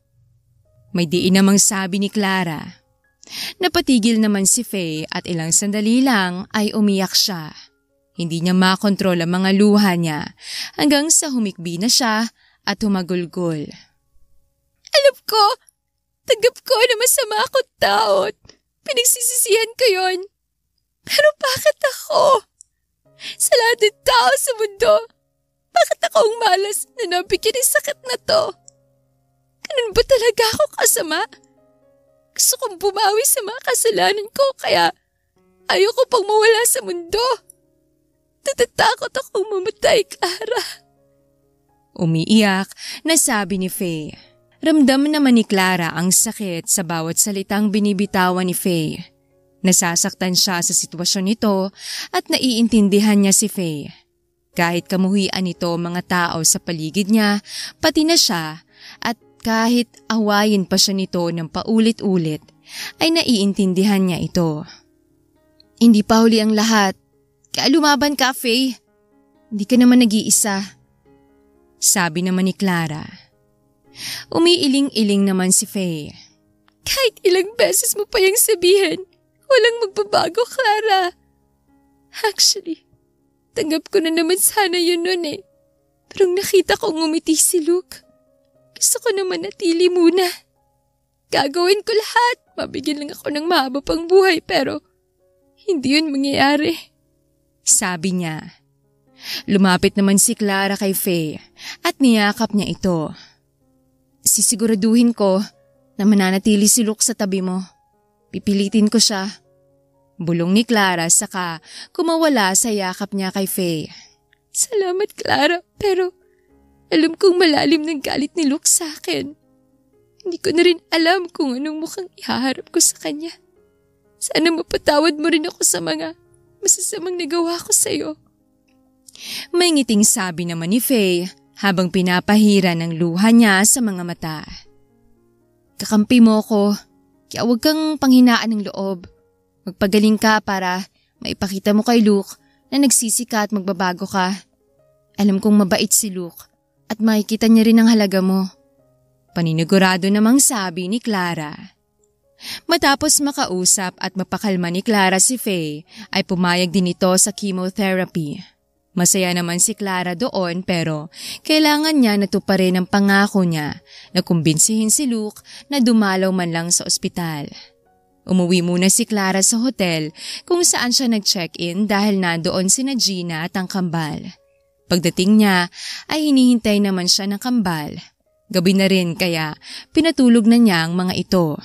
May diin namang sabi ni Clara. Napatigil naman si Faye at ilang sandali lang ay umiyak siya. Hindi niya makontrol ang mga luha niya hanggang sa humikbi na siya at humagulgol. Alam ko, tanggap ko na masama akong tao at pinagsisisihan ko yon. Pero bakit ako? Sa lahat ng tao sa mundo, bakit ako ang malas na nabigyan ng sakit na to? Ganun ba talaga ako kasama? Gusto kong bumawi sa mga kasalanan ko kaya ayoko pang mawala sa mundo. Natatakot akong mamatay, Clara. Umiiyak na sabi ni Faye. Ramdam naman ni Clara ang sakit sa bawat salitang binibitawan ni Faye. Nasasaktan siya sa sitwasyon nito at naiintindihan niya si Faye. Kahit kamuhian nito mga tao sa paligid niya, pati na siya at kahit awayin pa siya nito ng paulit-ulit, ay naiintindihan niya ito. Hindi pa huli ang lahat. Kaya lumaban ka, Faye. Hindi ka naman nag-iisa. Sabi naman ni Clara. Umiiling-iling naman si Faye. Kahit ilang beses mo pa yung sabihin, walang magbabago, Clara. Actually, tanggap ko na naman sana yun nun eh. Pero nakita kong ngumiti si Luke. Gusto ko naman natili muna. Gagawin ko lahat. Mabigyan lang ako ng mahaba pang buhay pero hindi yun mangyayari. Sabi niya. Lumapit naman si Clara kay Faye at niyakap niya ito. Sisiguraduhin ko na mananatili si Luke sa tabi mo. Pipilitin ko siya. Bulong ni Clara saka kumawala sa yakap niya kay Faye. Salamat, Clara, pero alam kong malalim ng galit ni Luke sa akin. Hindi ko na rin alam kung anong mukhang ihaharap ko sa kanya. Sana mapatawad mo rin ako sa mga masasamang nagawa ko sa'yo. May ngiting sabi naman ni Faye habang pinapahira ng luha niya sa mga mata. Kakampi mo ko, kaya huwag kang panghinaan ng loob. Magpagaling ka para maipakita mo kay Luke na nagsisi ka at magbabago ka. Alam kong mabait si Luke at makikita niya rin ang halaga mo. Paninigurado namang sabi ni Clara. Matapos makausap at mapakalma ni Clara si Faye, ay pumayag din ito sa chemotherapy. Masaya naman si Clara doon pero kailangan niya natuparin ang pangako niya na kumbinsihin si Luke na dumalaw man lang sa ospital. Umuwi muna si Clara sa hotel kung saan siya nag-check-in dahil nandoon sina Gina at ang kambal. Pagdating niya ay hinihintay naman siya ng kambal. Gabi na rin kaya pinatulog na niya ang mga ito.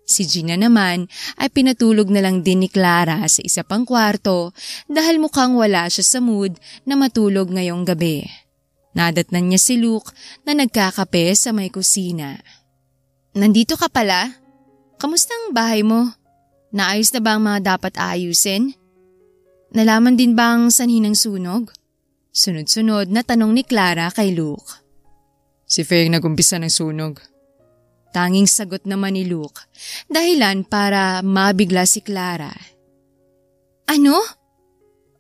Si Gina naman ay pinatulog na lang din ni Clara sa isa pang kwarto dahil mukhang wala siya sa mood na matulog ngayong gabi. Nadatnan niya si Luke na nagkakape sa may kusina. Nandito ka pala? Kamusta ang bahay mo? Naayos na ba ang mga dapat aayusin? Nalaman din ba ang sanhi ng sunog? Sunod-sunod na tanong ni Clara kay Luke. Si Faye nagumpisa ng sunog. Tanging sagot naman ni Luke, dahilan para mabigla si Clara. Ano?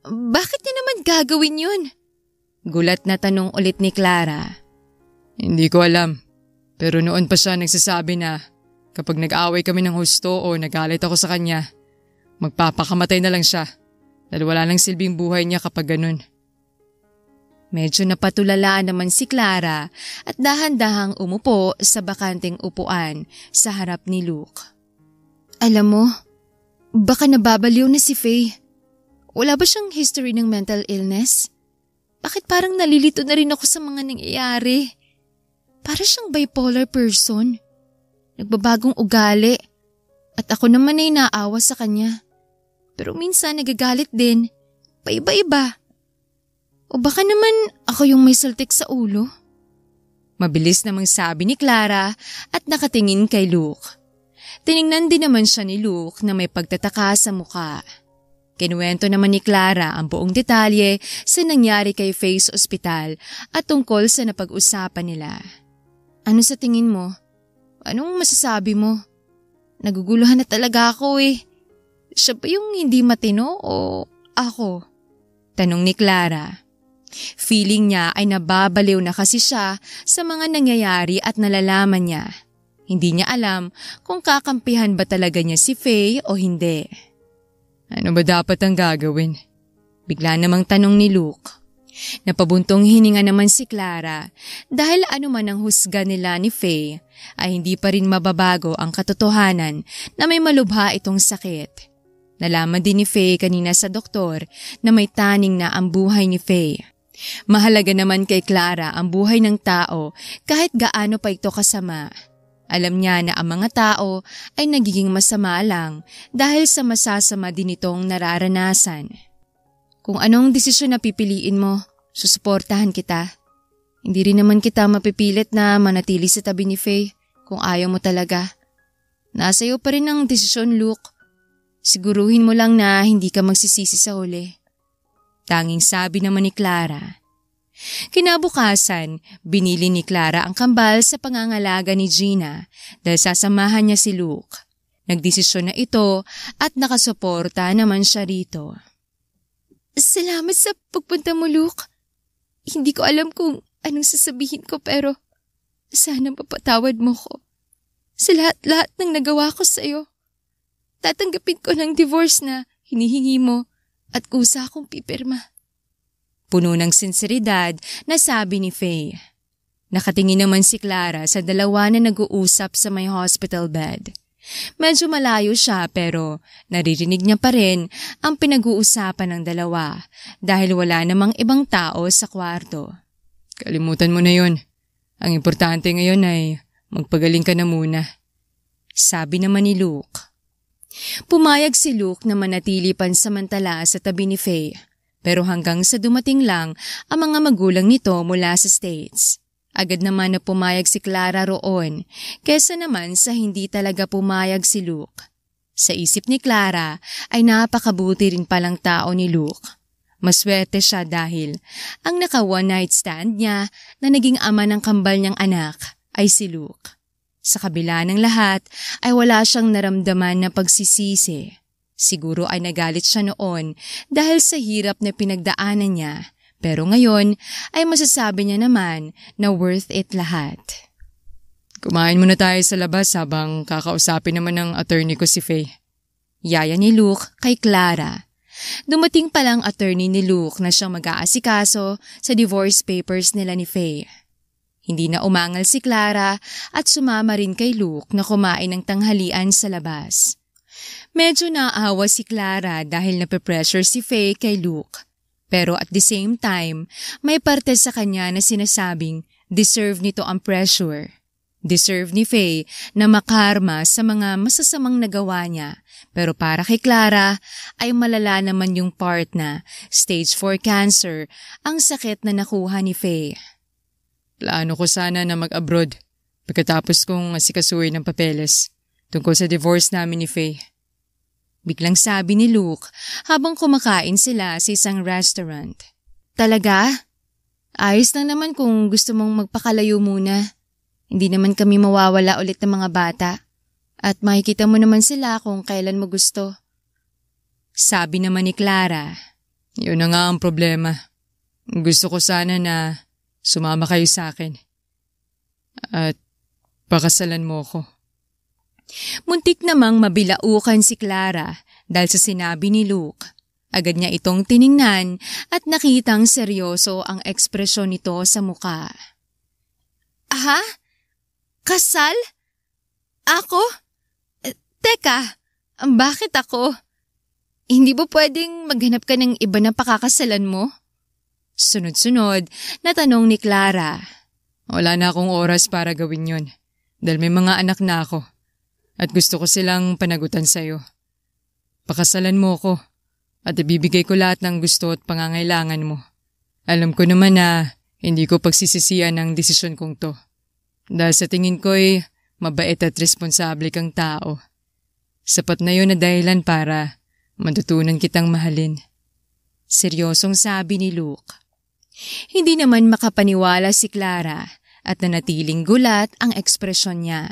Bakit niya naman gagawin yun? Gulat na tanong ulit ni Clara. Hindi ko alam, pero noon pa siya nagsasabi na kapag nag-away kami ng husto o nagalit ako sa kanya, magpapakamatay na lang siya dahil wala nang silbing buhay niya kapag ganun. Medyo napatulala naman si Clara at dahan-dahang umupo sa bakanteng upuan sa harap ni Luke. Alam mo, baka nababaliw na si Faye. Wala ba siyang history ng mental illness? Bakit parang nalilito na rin ako sa mga nangyayari? Para siyang bipolar person. Nagbabagong ugali. At ako naman ay naawa sa kanya. Pero minsan nagagalit din. Paiba-iba. O baka naman ako yung may saltik sa ulo? Mabilis namang sabi ni Clara at nakatingin kay Luke. Tiningnan din naman siya ni Luke na may pagtataka sa muka. Kinuwento naman ni Clara ang buong detalye sa nangyari kay Faye sa ospital at tungkol sa napag-usapan nila. Ano sa tingin mo? Anong masasabi mo? Naguguluhan na talaga ako eh. Siya ba yung hindi matino o ako? Tanong ni Clara. Feeling niya ay nababaliw na kasi siya sa mga nangyayari at nalalaman niya. Hindi niya alam kung kakampihan ba talaga niya si Faye o hindi. Ano ba dapat ang gagawin? Bigla namang tanong ni Luke. Napabuntong hininga naman si Clara dahil ano man ang husga nila ni Faye ay hindi pa rin mababago ang katotohanan na may malubha itong sakit. Nalaman din ni Faye kanina sa doktor na may taning na ang buhay ni Faye. Mahalaga naman kay Clara ang buhay ng tao kahit gaano pa ito kasama. Alam niya na ang mga tao ay nagiging masama lang dahil sa masasama din itong nararanasan. Kung anong desisyon na pipiliin mo, susuportahan kita. Hindi rin naman kita mapipilit na manatili sa tabi ni Faye kung ayaw mo talaga. Nasa iyo pa rin ang desisyon, Luke. Siguruhin mo lang na hindi ka magsisisi sa huli. Tanging sabi naman ni Clara. Kinabukasan, binili ni Clara ang kambal sa pangangalaga ni Gina dahil sasamahan niya si Luke. Nagdesisyon na ito at nakasuporta naman siya rito. Salamat sa pagpunta mo, Luke. Hindi ko alam kung anong sasabihin ko pero sana mapatawad mo ko sa lahat-lahat ng nagawa ko sa iyo. Tatanggapin ko ng divorce na hinihingi mo at kusa akong pipirma. Puno ng sinseridad na sabi ni Faye. Nakatingin naman si Clara sa dalawa na nag-uusap sa may hospital bed. Medyo malayo siya pero naririnig niya pa rin ang pinag-uusapan ng dalawa dahil wala namang ibang tao sa kwarto. Kalimutan mo na yon. Ang importante ngayon ay magpagaling ka na muna. Sabi naman ni Luke. Pumayag si Luke na manatili pansamantala sa tabi ni Faye pero hanggang sa dumating lang ang mga magulang nito mula sa States. Agad naman na pumayag si Clara roon, kesa naman sa hindi talaga pumayag si Luke. Sa isip ni Clara ay napakabuti rin palang tao ni Luke. Maswerte siya dahil ang naka one night stand niya na naging ama ng kambal niyang anak ay si Luke. Sa kabila ng lahat ay wala siyang naramdaman na pagsisisi. Siguro ay nagalit siya noon dahil sa hirap na pinagdaanan niya. Pero ngayon ay masasabi niya naman na worth it lahat. Kumain muna tayo sa labas habang kakausapin naman ng attorney ko si Faye. Yaya ni Luke kay Clara. Dumating palang attorney ni Luke na siyang mag-aasikaso sa divorce papers nila ni Faye. Hindi na umangal si Clara at sumama rin kay Luke na kumain ng tanghalian sa labas. Medyo naawa si Clara dahil nape-pressure si Faye kay Luke. Pero at the same time, may parte sa kanya na sinasabing deserve nito ang pressure. Deserve ni Faye na makarma sa mga masasamang nagawa niya. Pero para kay Clara ay malala naman yung part na stage 4 cancer ang sakit na nakuha ni Faye. Plano ko sana na mag-abroad pagkatapos kong asikasuhin ng papeles tungkol sa divorce namin ni Faye. Biglang sabi ni Luke habang kumakain sila sa isang restaurant. Talaga? Ayos lang naman kung gusto mong magpakalayo muna. Hindi naman kami mawawala ulit ng mga bata. At makikita mo naman sila kung kailan mo gusto. Sabi naman ni Clara. Yun na nga ang problema. Gusto ko sana na sumama kayo sa akin. At pakasalan mo ko. Muntik namang mabilaukan si Clara dahil sa sinabi ni Luke. Agad niya itong tiningnan at nakitang seryoso ang ekspresyon nito sa muka. Aha? Kasal? Ako? Teka, bakit ako? Hindi ba pwedeng maghanap ka ng iba na pakakasalan mo? Sunod-sunod na tanong ni Clara. Wala na akong oras para gawin yon. Dahil may mga anak na ako. At gusto ko silang panagutan sa'yo. Pakasalan mo ko. At ibibigay ko lahat ng gusto at pangangailangan mo. Alam ko naman na hindi ko pagsisisihan ang desisyon kong to. Dahil sa tingin ko'y mabait at responsable kang tao. Sapat na yun na dahilan para matutunan kitang mahalin. Seryosong sabi ni Luke. Hindi naman makapaniwala si Clara at nanatiling gulat ang ekspresyon niya.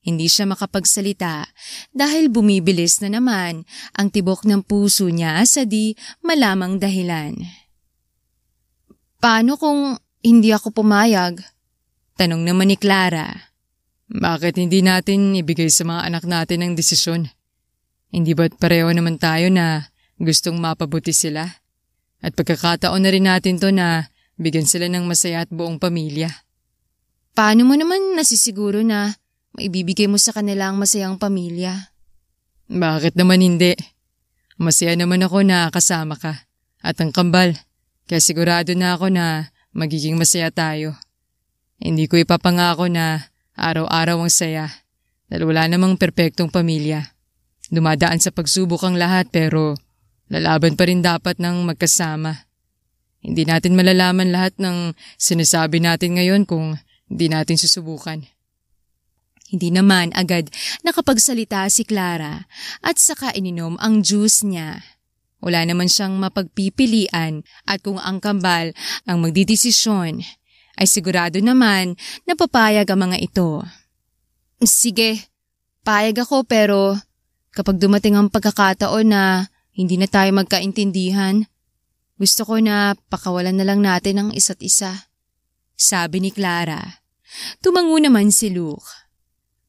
Hindi siya makapagsalita dahil bumibilis na naman ang tibok ng puso niya sa di malamang dahilan. Paano kung hindi ako pumayag? Tanong naman ni Clara. Bakit hindi natin ibigay sa mga anak natin ang desisyon? Hindi ba't pareho naman tayo na gustong mapabuti sila? At pagkakataon na rin natin to na bigyan sila ng masaya at buong pamilya. Paano mo naman nasisiguro na maibibigay mo sa kanila ang masayang pamilya? Bakit naman hindi? Masaya naman ako na kasama ka at ang kambal. Kaya sigurado na ako na magiging masaya tayo. Hindi ko ipapangako na araw-araw ang saya dahil wala namang perpektong pamilya. Dumadaan sa pagsubok ang lahat pero lalaban pa rin dapat ng magkasama. Hindi natin malalaman lahat ng sinasabi natin ngayon kung hindi natin susubukan. Hindi naman agad nakapagsalita si Clara at saka ininom ang juice niya. Wala naman siyang mapagpipilian at kung ang kambal ang magdidesisyon ay sigurado naman na papayag ang mga ito. Sige, payag ako pero kapag dumating ang pagkakataon na hindi na tayo magkaintindihan, gusto ko na pakawalan na lang natin ang isa't isa. Sabi ni Clara. Tumango naman si Luke.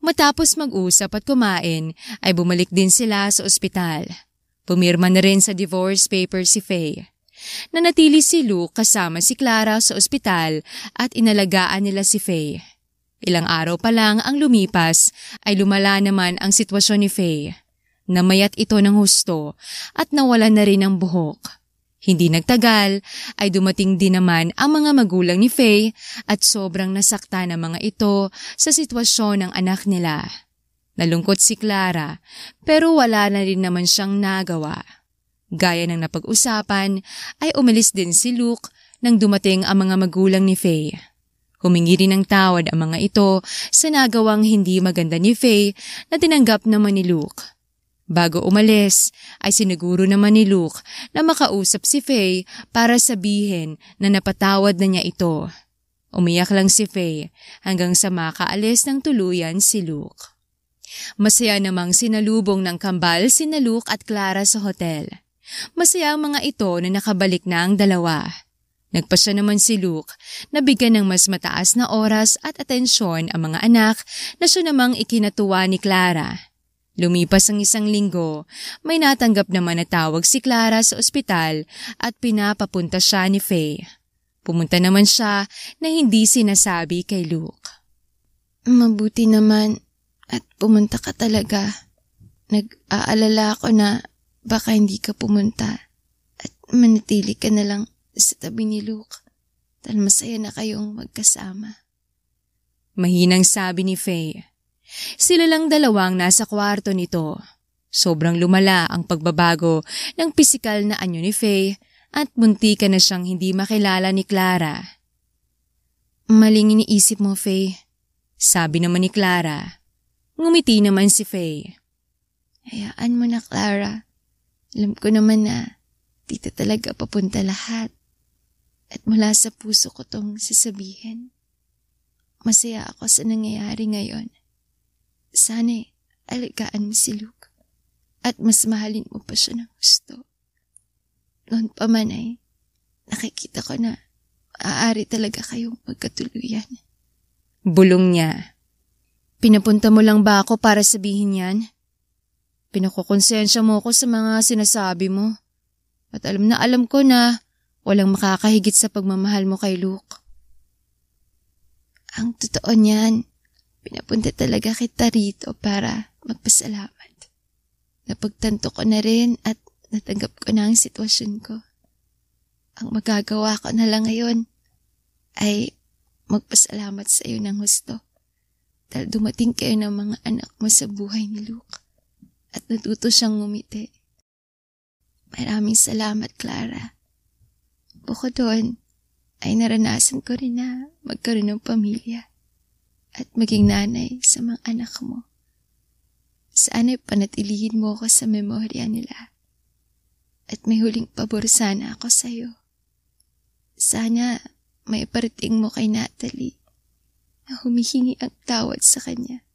Matapos mag-usap at kumain ay bumalik din sila sa ospital. Pumirma na rin sa divorce paper si Faye. Nanatili si Luke kasama si Clara sa ospital at inalagaan nila si Faye. Ilang araw pa lang ang lumipas ay lumala naman ang sitwasyon ni Faye. Namayat ito ng husto at nawalan na rin ng buhok. Hindi nagtagal ay dumating din naman ang mga magulang ni Faye at sobrang nasakta ng mga ito sa sitwasyon ng anak nila. Nalungkot si Clara pero wala na rin naman siyang nagawa. Gaya ng napag-usapan ay umalis din si Luke nang dumating ang mga magulang ni Faye. Humingi rin ng tawad ang mga ito sa nagawang hindi maganda ni Faye na tinanggap naman ni Luke. Bago umalis ay siniguro naman ni Luke na makausap si Faye para sabihin na napatawad na niya ito. Umiyak lang si Faye hanggang sa makaalis ng tuluyan si Luke. Masaya namang sinalubong ng kambal sina Luke at Clara sa hotel. Masaya ang mga ito na nakabalik na ang dalawa. Nagpasya naman si Luke na bigyan ng mas mataas na oras at atensyon ang mga anak na siya namang ikinatuwa ni Clara. Lumipas ang 1 linggo, may natanggap naman na tawag si Clara sa ospital at pinapapunta siya ni Faye. Pumunta naman siya na hindi sinasabi kay Luke. Mabuti naman at pumunta ka talaga. Nag-aalala ako na baka hindi ka pumunta at manatili ka na lang sa tabi ni Luke dahil masaya na kayong magkasama. Mahinang sabi ni Faye. Sila lang dalawang nasa kwarto nito. Sobrang lumala ang pagbabago ng pisikal na anyo ni Faye at muntika na siyang hindi makilala ni Clara. Maling iniisip mo, Faye. Sabi naman ni Clara. Ngumiti naman si Faye. Hayaan mo na, Clara. Alam ko naman na dito talaga papunta lahat. At mula sa puso ko tong sasabihin. Masaya ako sa nangyayari ngayon. Sana'y alagaan mo si Luke at mas mahalin mo pa siya ng gusto. Noon pa man ay nakikita ko na maaari talaga kayong magkatuluyan. Bulong niya. Pinapunta mo lang ba ako para sabihin yan? Pinakukonsensya mo ko sa mga sinasabi mo. At alam ko na walang makakahigit sa pagmamahal mo kay Luke. Ang totoo niyan, pinapunta talaga kita rito para magpasalamat. Napagtanto ko na rin at natanggap ko na ang sitwasyon ko. Ang magagawa ko na lang ngayon ay magpasalamat sa iyo ng husto. Dahil dumating kayo ng mga anak mo sa buhay ni Luke at natuto siyang ngumiti. Maraming salamat, Clara. Bukod doon, ay naranasan ko rin na magkaroon ng pamilya at maging nanay sa mga anak mo. Sana'y panatilihin mo ako sa memorya nila. At may huling pabor sana ako sa iyo. Sana may parating mo kay Natalie na humihingi ang tawad sa kanya.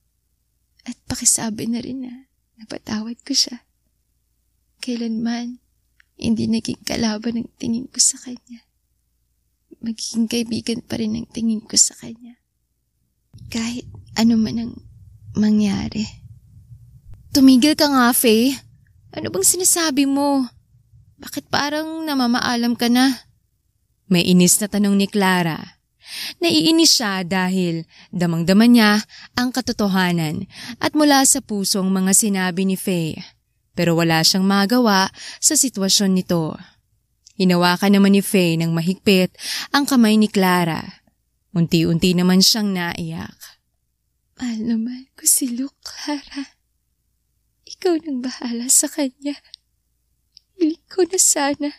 At pakisabi na rin na napatawad ko siya. Kailanman, hindi naging kalaban ang tingin ko sa kanya. Magiging kaibigan pa rin ang tingin ko sa kanya. Kahit ano man ang mangyari. Tumigil ka nga, Faye. Ano bang sinasabi mo? Bakit parang namamaalam ka na? May inis na tanong ni Clara. Naiinis siya dahil damang-dama niya ang katotohanan at mula sa pusong mga sinabi ni Faye. Pero wala siyang magawa sa sitwasyon nito. Hinawakan naman ni Faye ng mahigpit ang kamay ni Clara. Unti-unti naman siyang naiyak. Mahal naman ko si Luke, Clara. Ikaw nang bahala sa kanya. Hiling ko na sana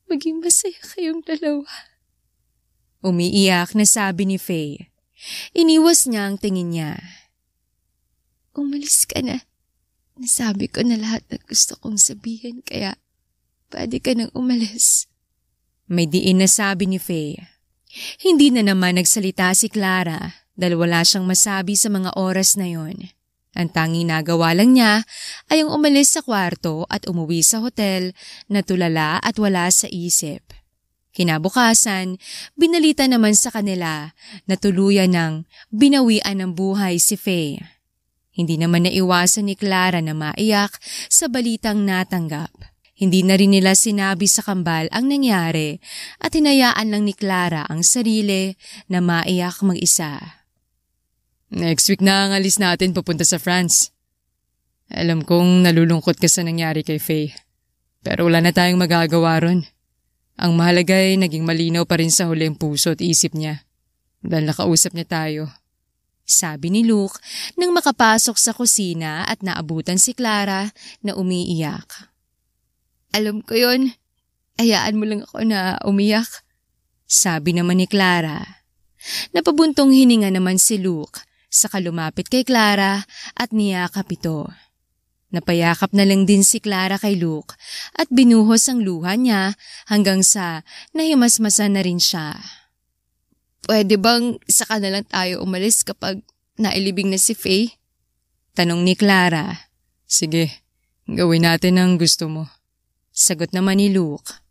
maging masaya kayong dalawa. Umiiyak na sabi ni Faye. Iniwas niya ang tingin niya. Umalis ka na. Nasabi ko na lahat ng gusto kong sabihin kaya pwede ka nang umalis. May diin na sabi ni Faye. Hindi na naman nagsalita si Clara dahil wala siyang masabi sa mga oras na yon. Ang tanging nagawa lang niya ay ang umalis sa kwarto at umuwi sa hotel na tulala at wala sa isip. Kinabukasan, binalita naman sa kanila na tuluyan ng binawian ng buhay si Faye. Hindi naman naiwasan ni Clara na maiyak sa balitang natanggap. Hindi na rin nila sinabi sa kambal ang nangyari at hinayaan lang ni Clara ang sarili na maiyak mag-isa. Next week na ang alis natin papunta sa France. Alam kong nalulungkot ka sa nangyari kay Faye. Pero wala na tayong magagawa ron. Ang mahalaga ay naging malinaw pa rin sa huli ang puso at isip niya. Dahil nakausap niya tayo. Sabi ni Luke nang makapasok sa kusina at naabutan si Clara na umiiyak. Alam ko yon. Hayaan mo lang ako na umiyak. Sabi naman ni Clara. Napabuntong hininga naman si Luke. Saka lumapit kay Clara at niyakap ito. Napayakap na lang din si Clara kay Luke at binuhos ang luha niya hanggang sa nahimasmasan na rin siya. Pwede bang saka na lang tayo umalis kapag nailibing na si Faye? Tanong ni Clara. Sige, gawin natin ang gusto mo. Sagot naman ni Luke.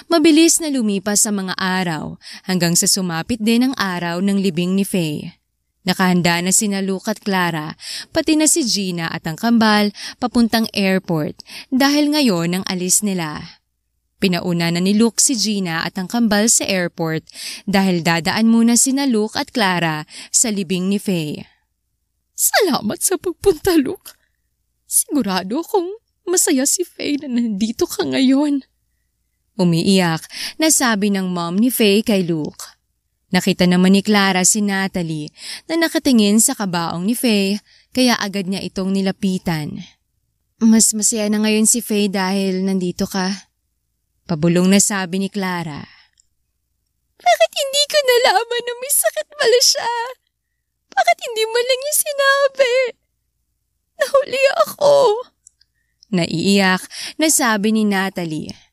Mabilis na lumipas sa mga araw hanggang sa sumapit din ang araw ng libing ni Faye. Nakahanda na sina Luke at Clara, pati na si Gina at ang kambal papuntang airport dahil ngayon ang alis nila. Pinauna na ni Luke si Gina at ang kambal sa airport dahil dadaan muna sina Luke at Clara sa libing ni Faye. Salamat sa pagpunta, Luke. Sigurado akong masaya si Faye na nandito ka ngayon. Umiiyak na sabi ng mom ni Faye kay Luke. Nakita naman ni Clara si Natalie na nakatingin sa kabaong ni Faye kaya agad niya itong nilapitan. Mas masaya na ngayon si Faye dahil nandito ka. Pabulong na sabi ni Clara. Bakit hindi ko nalaman na may sakit pala siya? Bakit hindi mo lang niya sinabi? Nahuli ako. Naiiyak na sabi ni Natalie.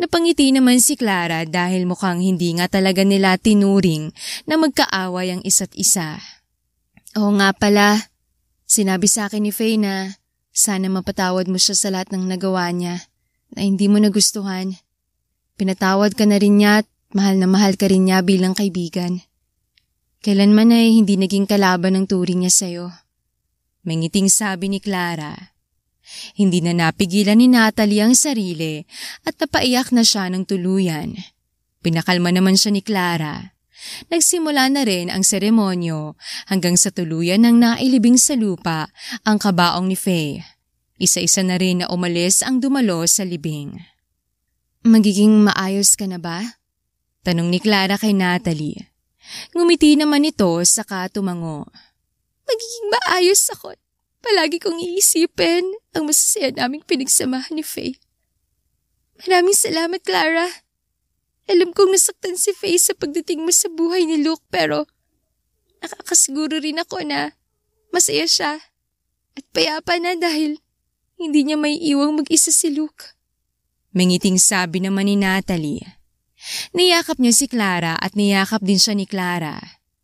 Napangiti naman si Clara dahil mukhang hindi nga talaga nila tinuring na magkaaway ang isa't isa. Oo nga pala, sinabi sa akin ni Faye na sana mapatawad mo siya sa lahat ng nagawa niya na hindi mo nagustuhan. Pinatawad ka na rin niya at mahal na mahal ka rin niya bilang kaibigan. Kailanman ay hindi naging kalaban ng turing niya sa'yo. May ngiting sabi ni Clara. Hindi na napigilan ni Natalie ang sarili at napaiyak na siya ng tuluyan. Pinakalma naman siya ni Clara. Nagsimula na rin ang seremonyo hanggang sa tuluyan ng nailibing sa lupa ang kabaong ni Faye. Isa-isa na rin na umalis ang dumalo sa libing. Magiging maayos ka na ba? Tanong ni Clara kay Natalie. Ngumiti naman ito saka tumango. Magiging maayos ako. Palagi kong iisipin ang masasaya naming pinagsamahan ni Faye. Maraming salamat, Clara. Alam kong nasaktan si Faye sa pagdating mo sa buhay ni Luke pero nakakasiguro rin ako na masaya siya at payapa na dahil hindi niya may iwang mag-isa si Luke. Mangiting sabi naman ni Natalie. Niyakap niya si Clara at niyakap din siya ni Clara.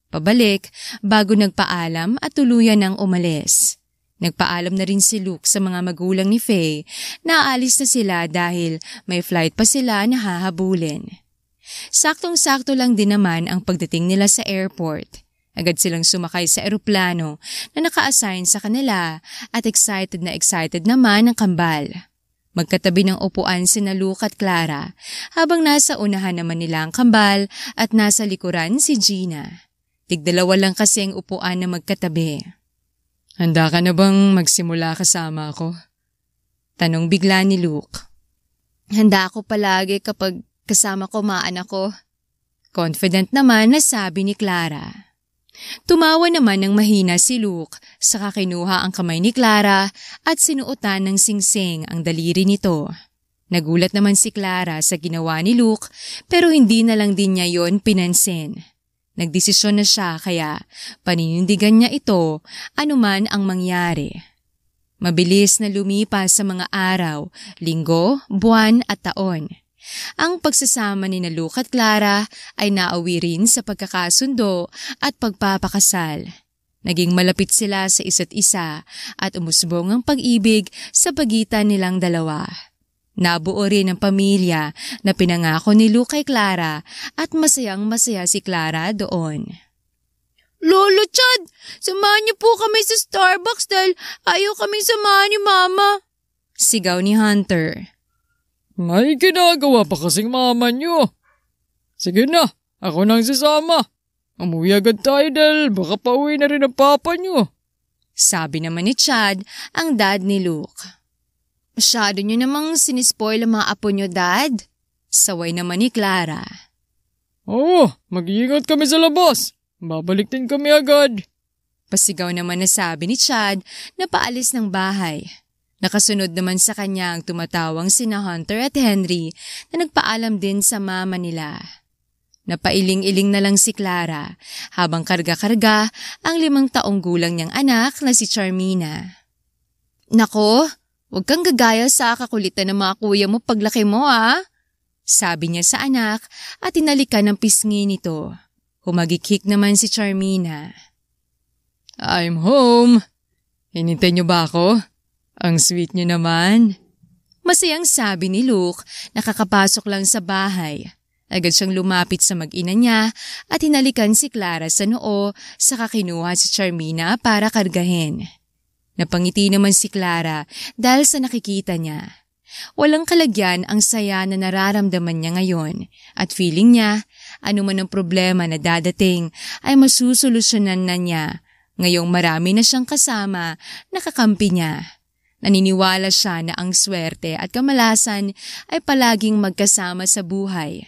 Pabalik bago nagpaalam at tuluyan ng umalis. Nagpaalam na rin si Luke sa mga magulang ni Faye na aalis na sila dahil may flight pa sila na hahabulin. Saktong-sakto lang din naman ang pagdating nila sa airport. Agad silang sumakay sa eroplano na naka-assign sa kanila at excited naman ang kambal. Magkatabi ng upuan sina Luke at Clara habang nasa unahan naman nila ang kambal at nasa likuran si Gina. Tigdalawa lang kasi ang upuan na magkatabi. Handa ka na bang magsimula kasama ako? Tanong bigla ni Luke. Handa ako palagi kapag kasama ko maanak ko. Confident naman na sabi ni Clara. Tumawa naman ng mahina si Luke, saka kinuha ang kamay ni Clara at sinuotan ng singsing ang daliri nito. Nagulat naman si Clara sa ginawa ni Luke pero hindi na lang din niya yon pinansin. Nagdesisyon na siya kaya paninindigan niya ito anuman ang mangyari. Mabilis na lumipas sa mga araw, linggo, buwan at taon. Ang pagsasama ni Luke at Clara ay nauwi rin sa pagkakasundo at pagpapakasal. Naging malapit sila sa isa't isa at umusbong ang pag-ibig sa pagitan nilang dalawa. Nabuo rin ang pamilya na pinangako ni Luke kay Clara at masayang-masaya si Clara doon. Lolo Chad, samahan niyo po kami sa Starbucks dahil ayaw kaming samahan ni Mama. Sigaw ni Hunter. May ginagawa pa kasing mama niyo. Sige na, ako nang sasama. Umuwi agad tayo dahil baka pauwi na rin ang papa niyo. Sabi naman ni Chad, ang dad ni Luke. Masyado niyo namang sinispoil ang mga apo niyo, Dad. Saway naman ni Clara. Oo, mag-iingat kami sa labas. Babalik din kami agad. Pasigaw naman na sabi ni Chad na paalis ng bahay. Nakasunod naman sa kanya ang tumatawang sina Hunter at Henry na nagpaalam din sa mama nila. Napailing-iling na lang si Clara habang karga-karga ang 5 taong gulang niyang anak na si Charmina. Nako, huwag kang gagaya sa kakulitan ng mga kuya mo paglaki mo sabi niya sa anak at tinalikan ng pisngi nito. Humagikik naman si Charmina. I'm home. Hinintay niyo ba ako? Ang sweet niyo naman. Masayang sabi ni Luke, nakakapasok lang sa bahay. Agad siyang lumapit sa mag-ina niya at hinalikan si Clara sa noo saka kinuha si Charmina para kargahin. Napangiti naman si Clara dahil sa nakikita niya. Walang kalagyan ang saya na nararamdaman niya ngayon at feeling niya anuman ang problema na dadating ay masusolusyonan na niya. Ngayong marami na siyang kasama, nakakampi niya. Naniniwala siya na ang swerte at kamalasan ay palaging magkasama sa buhay.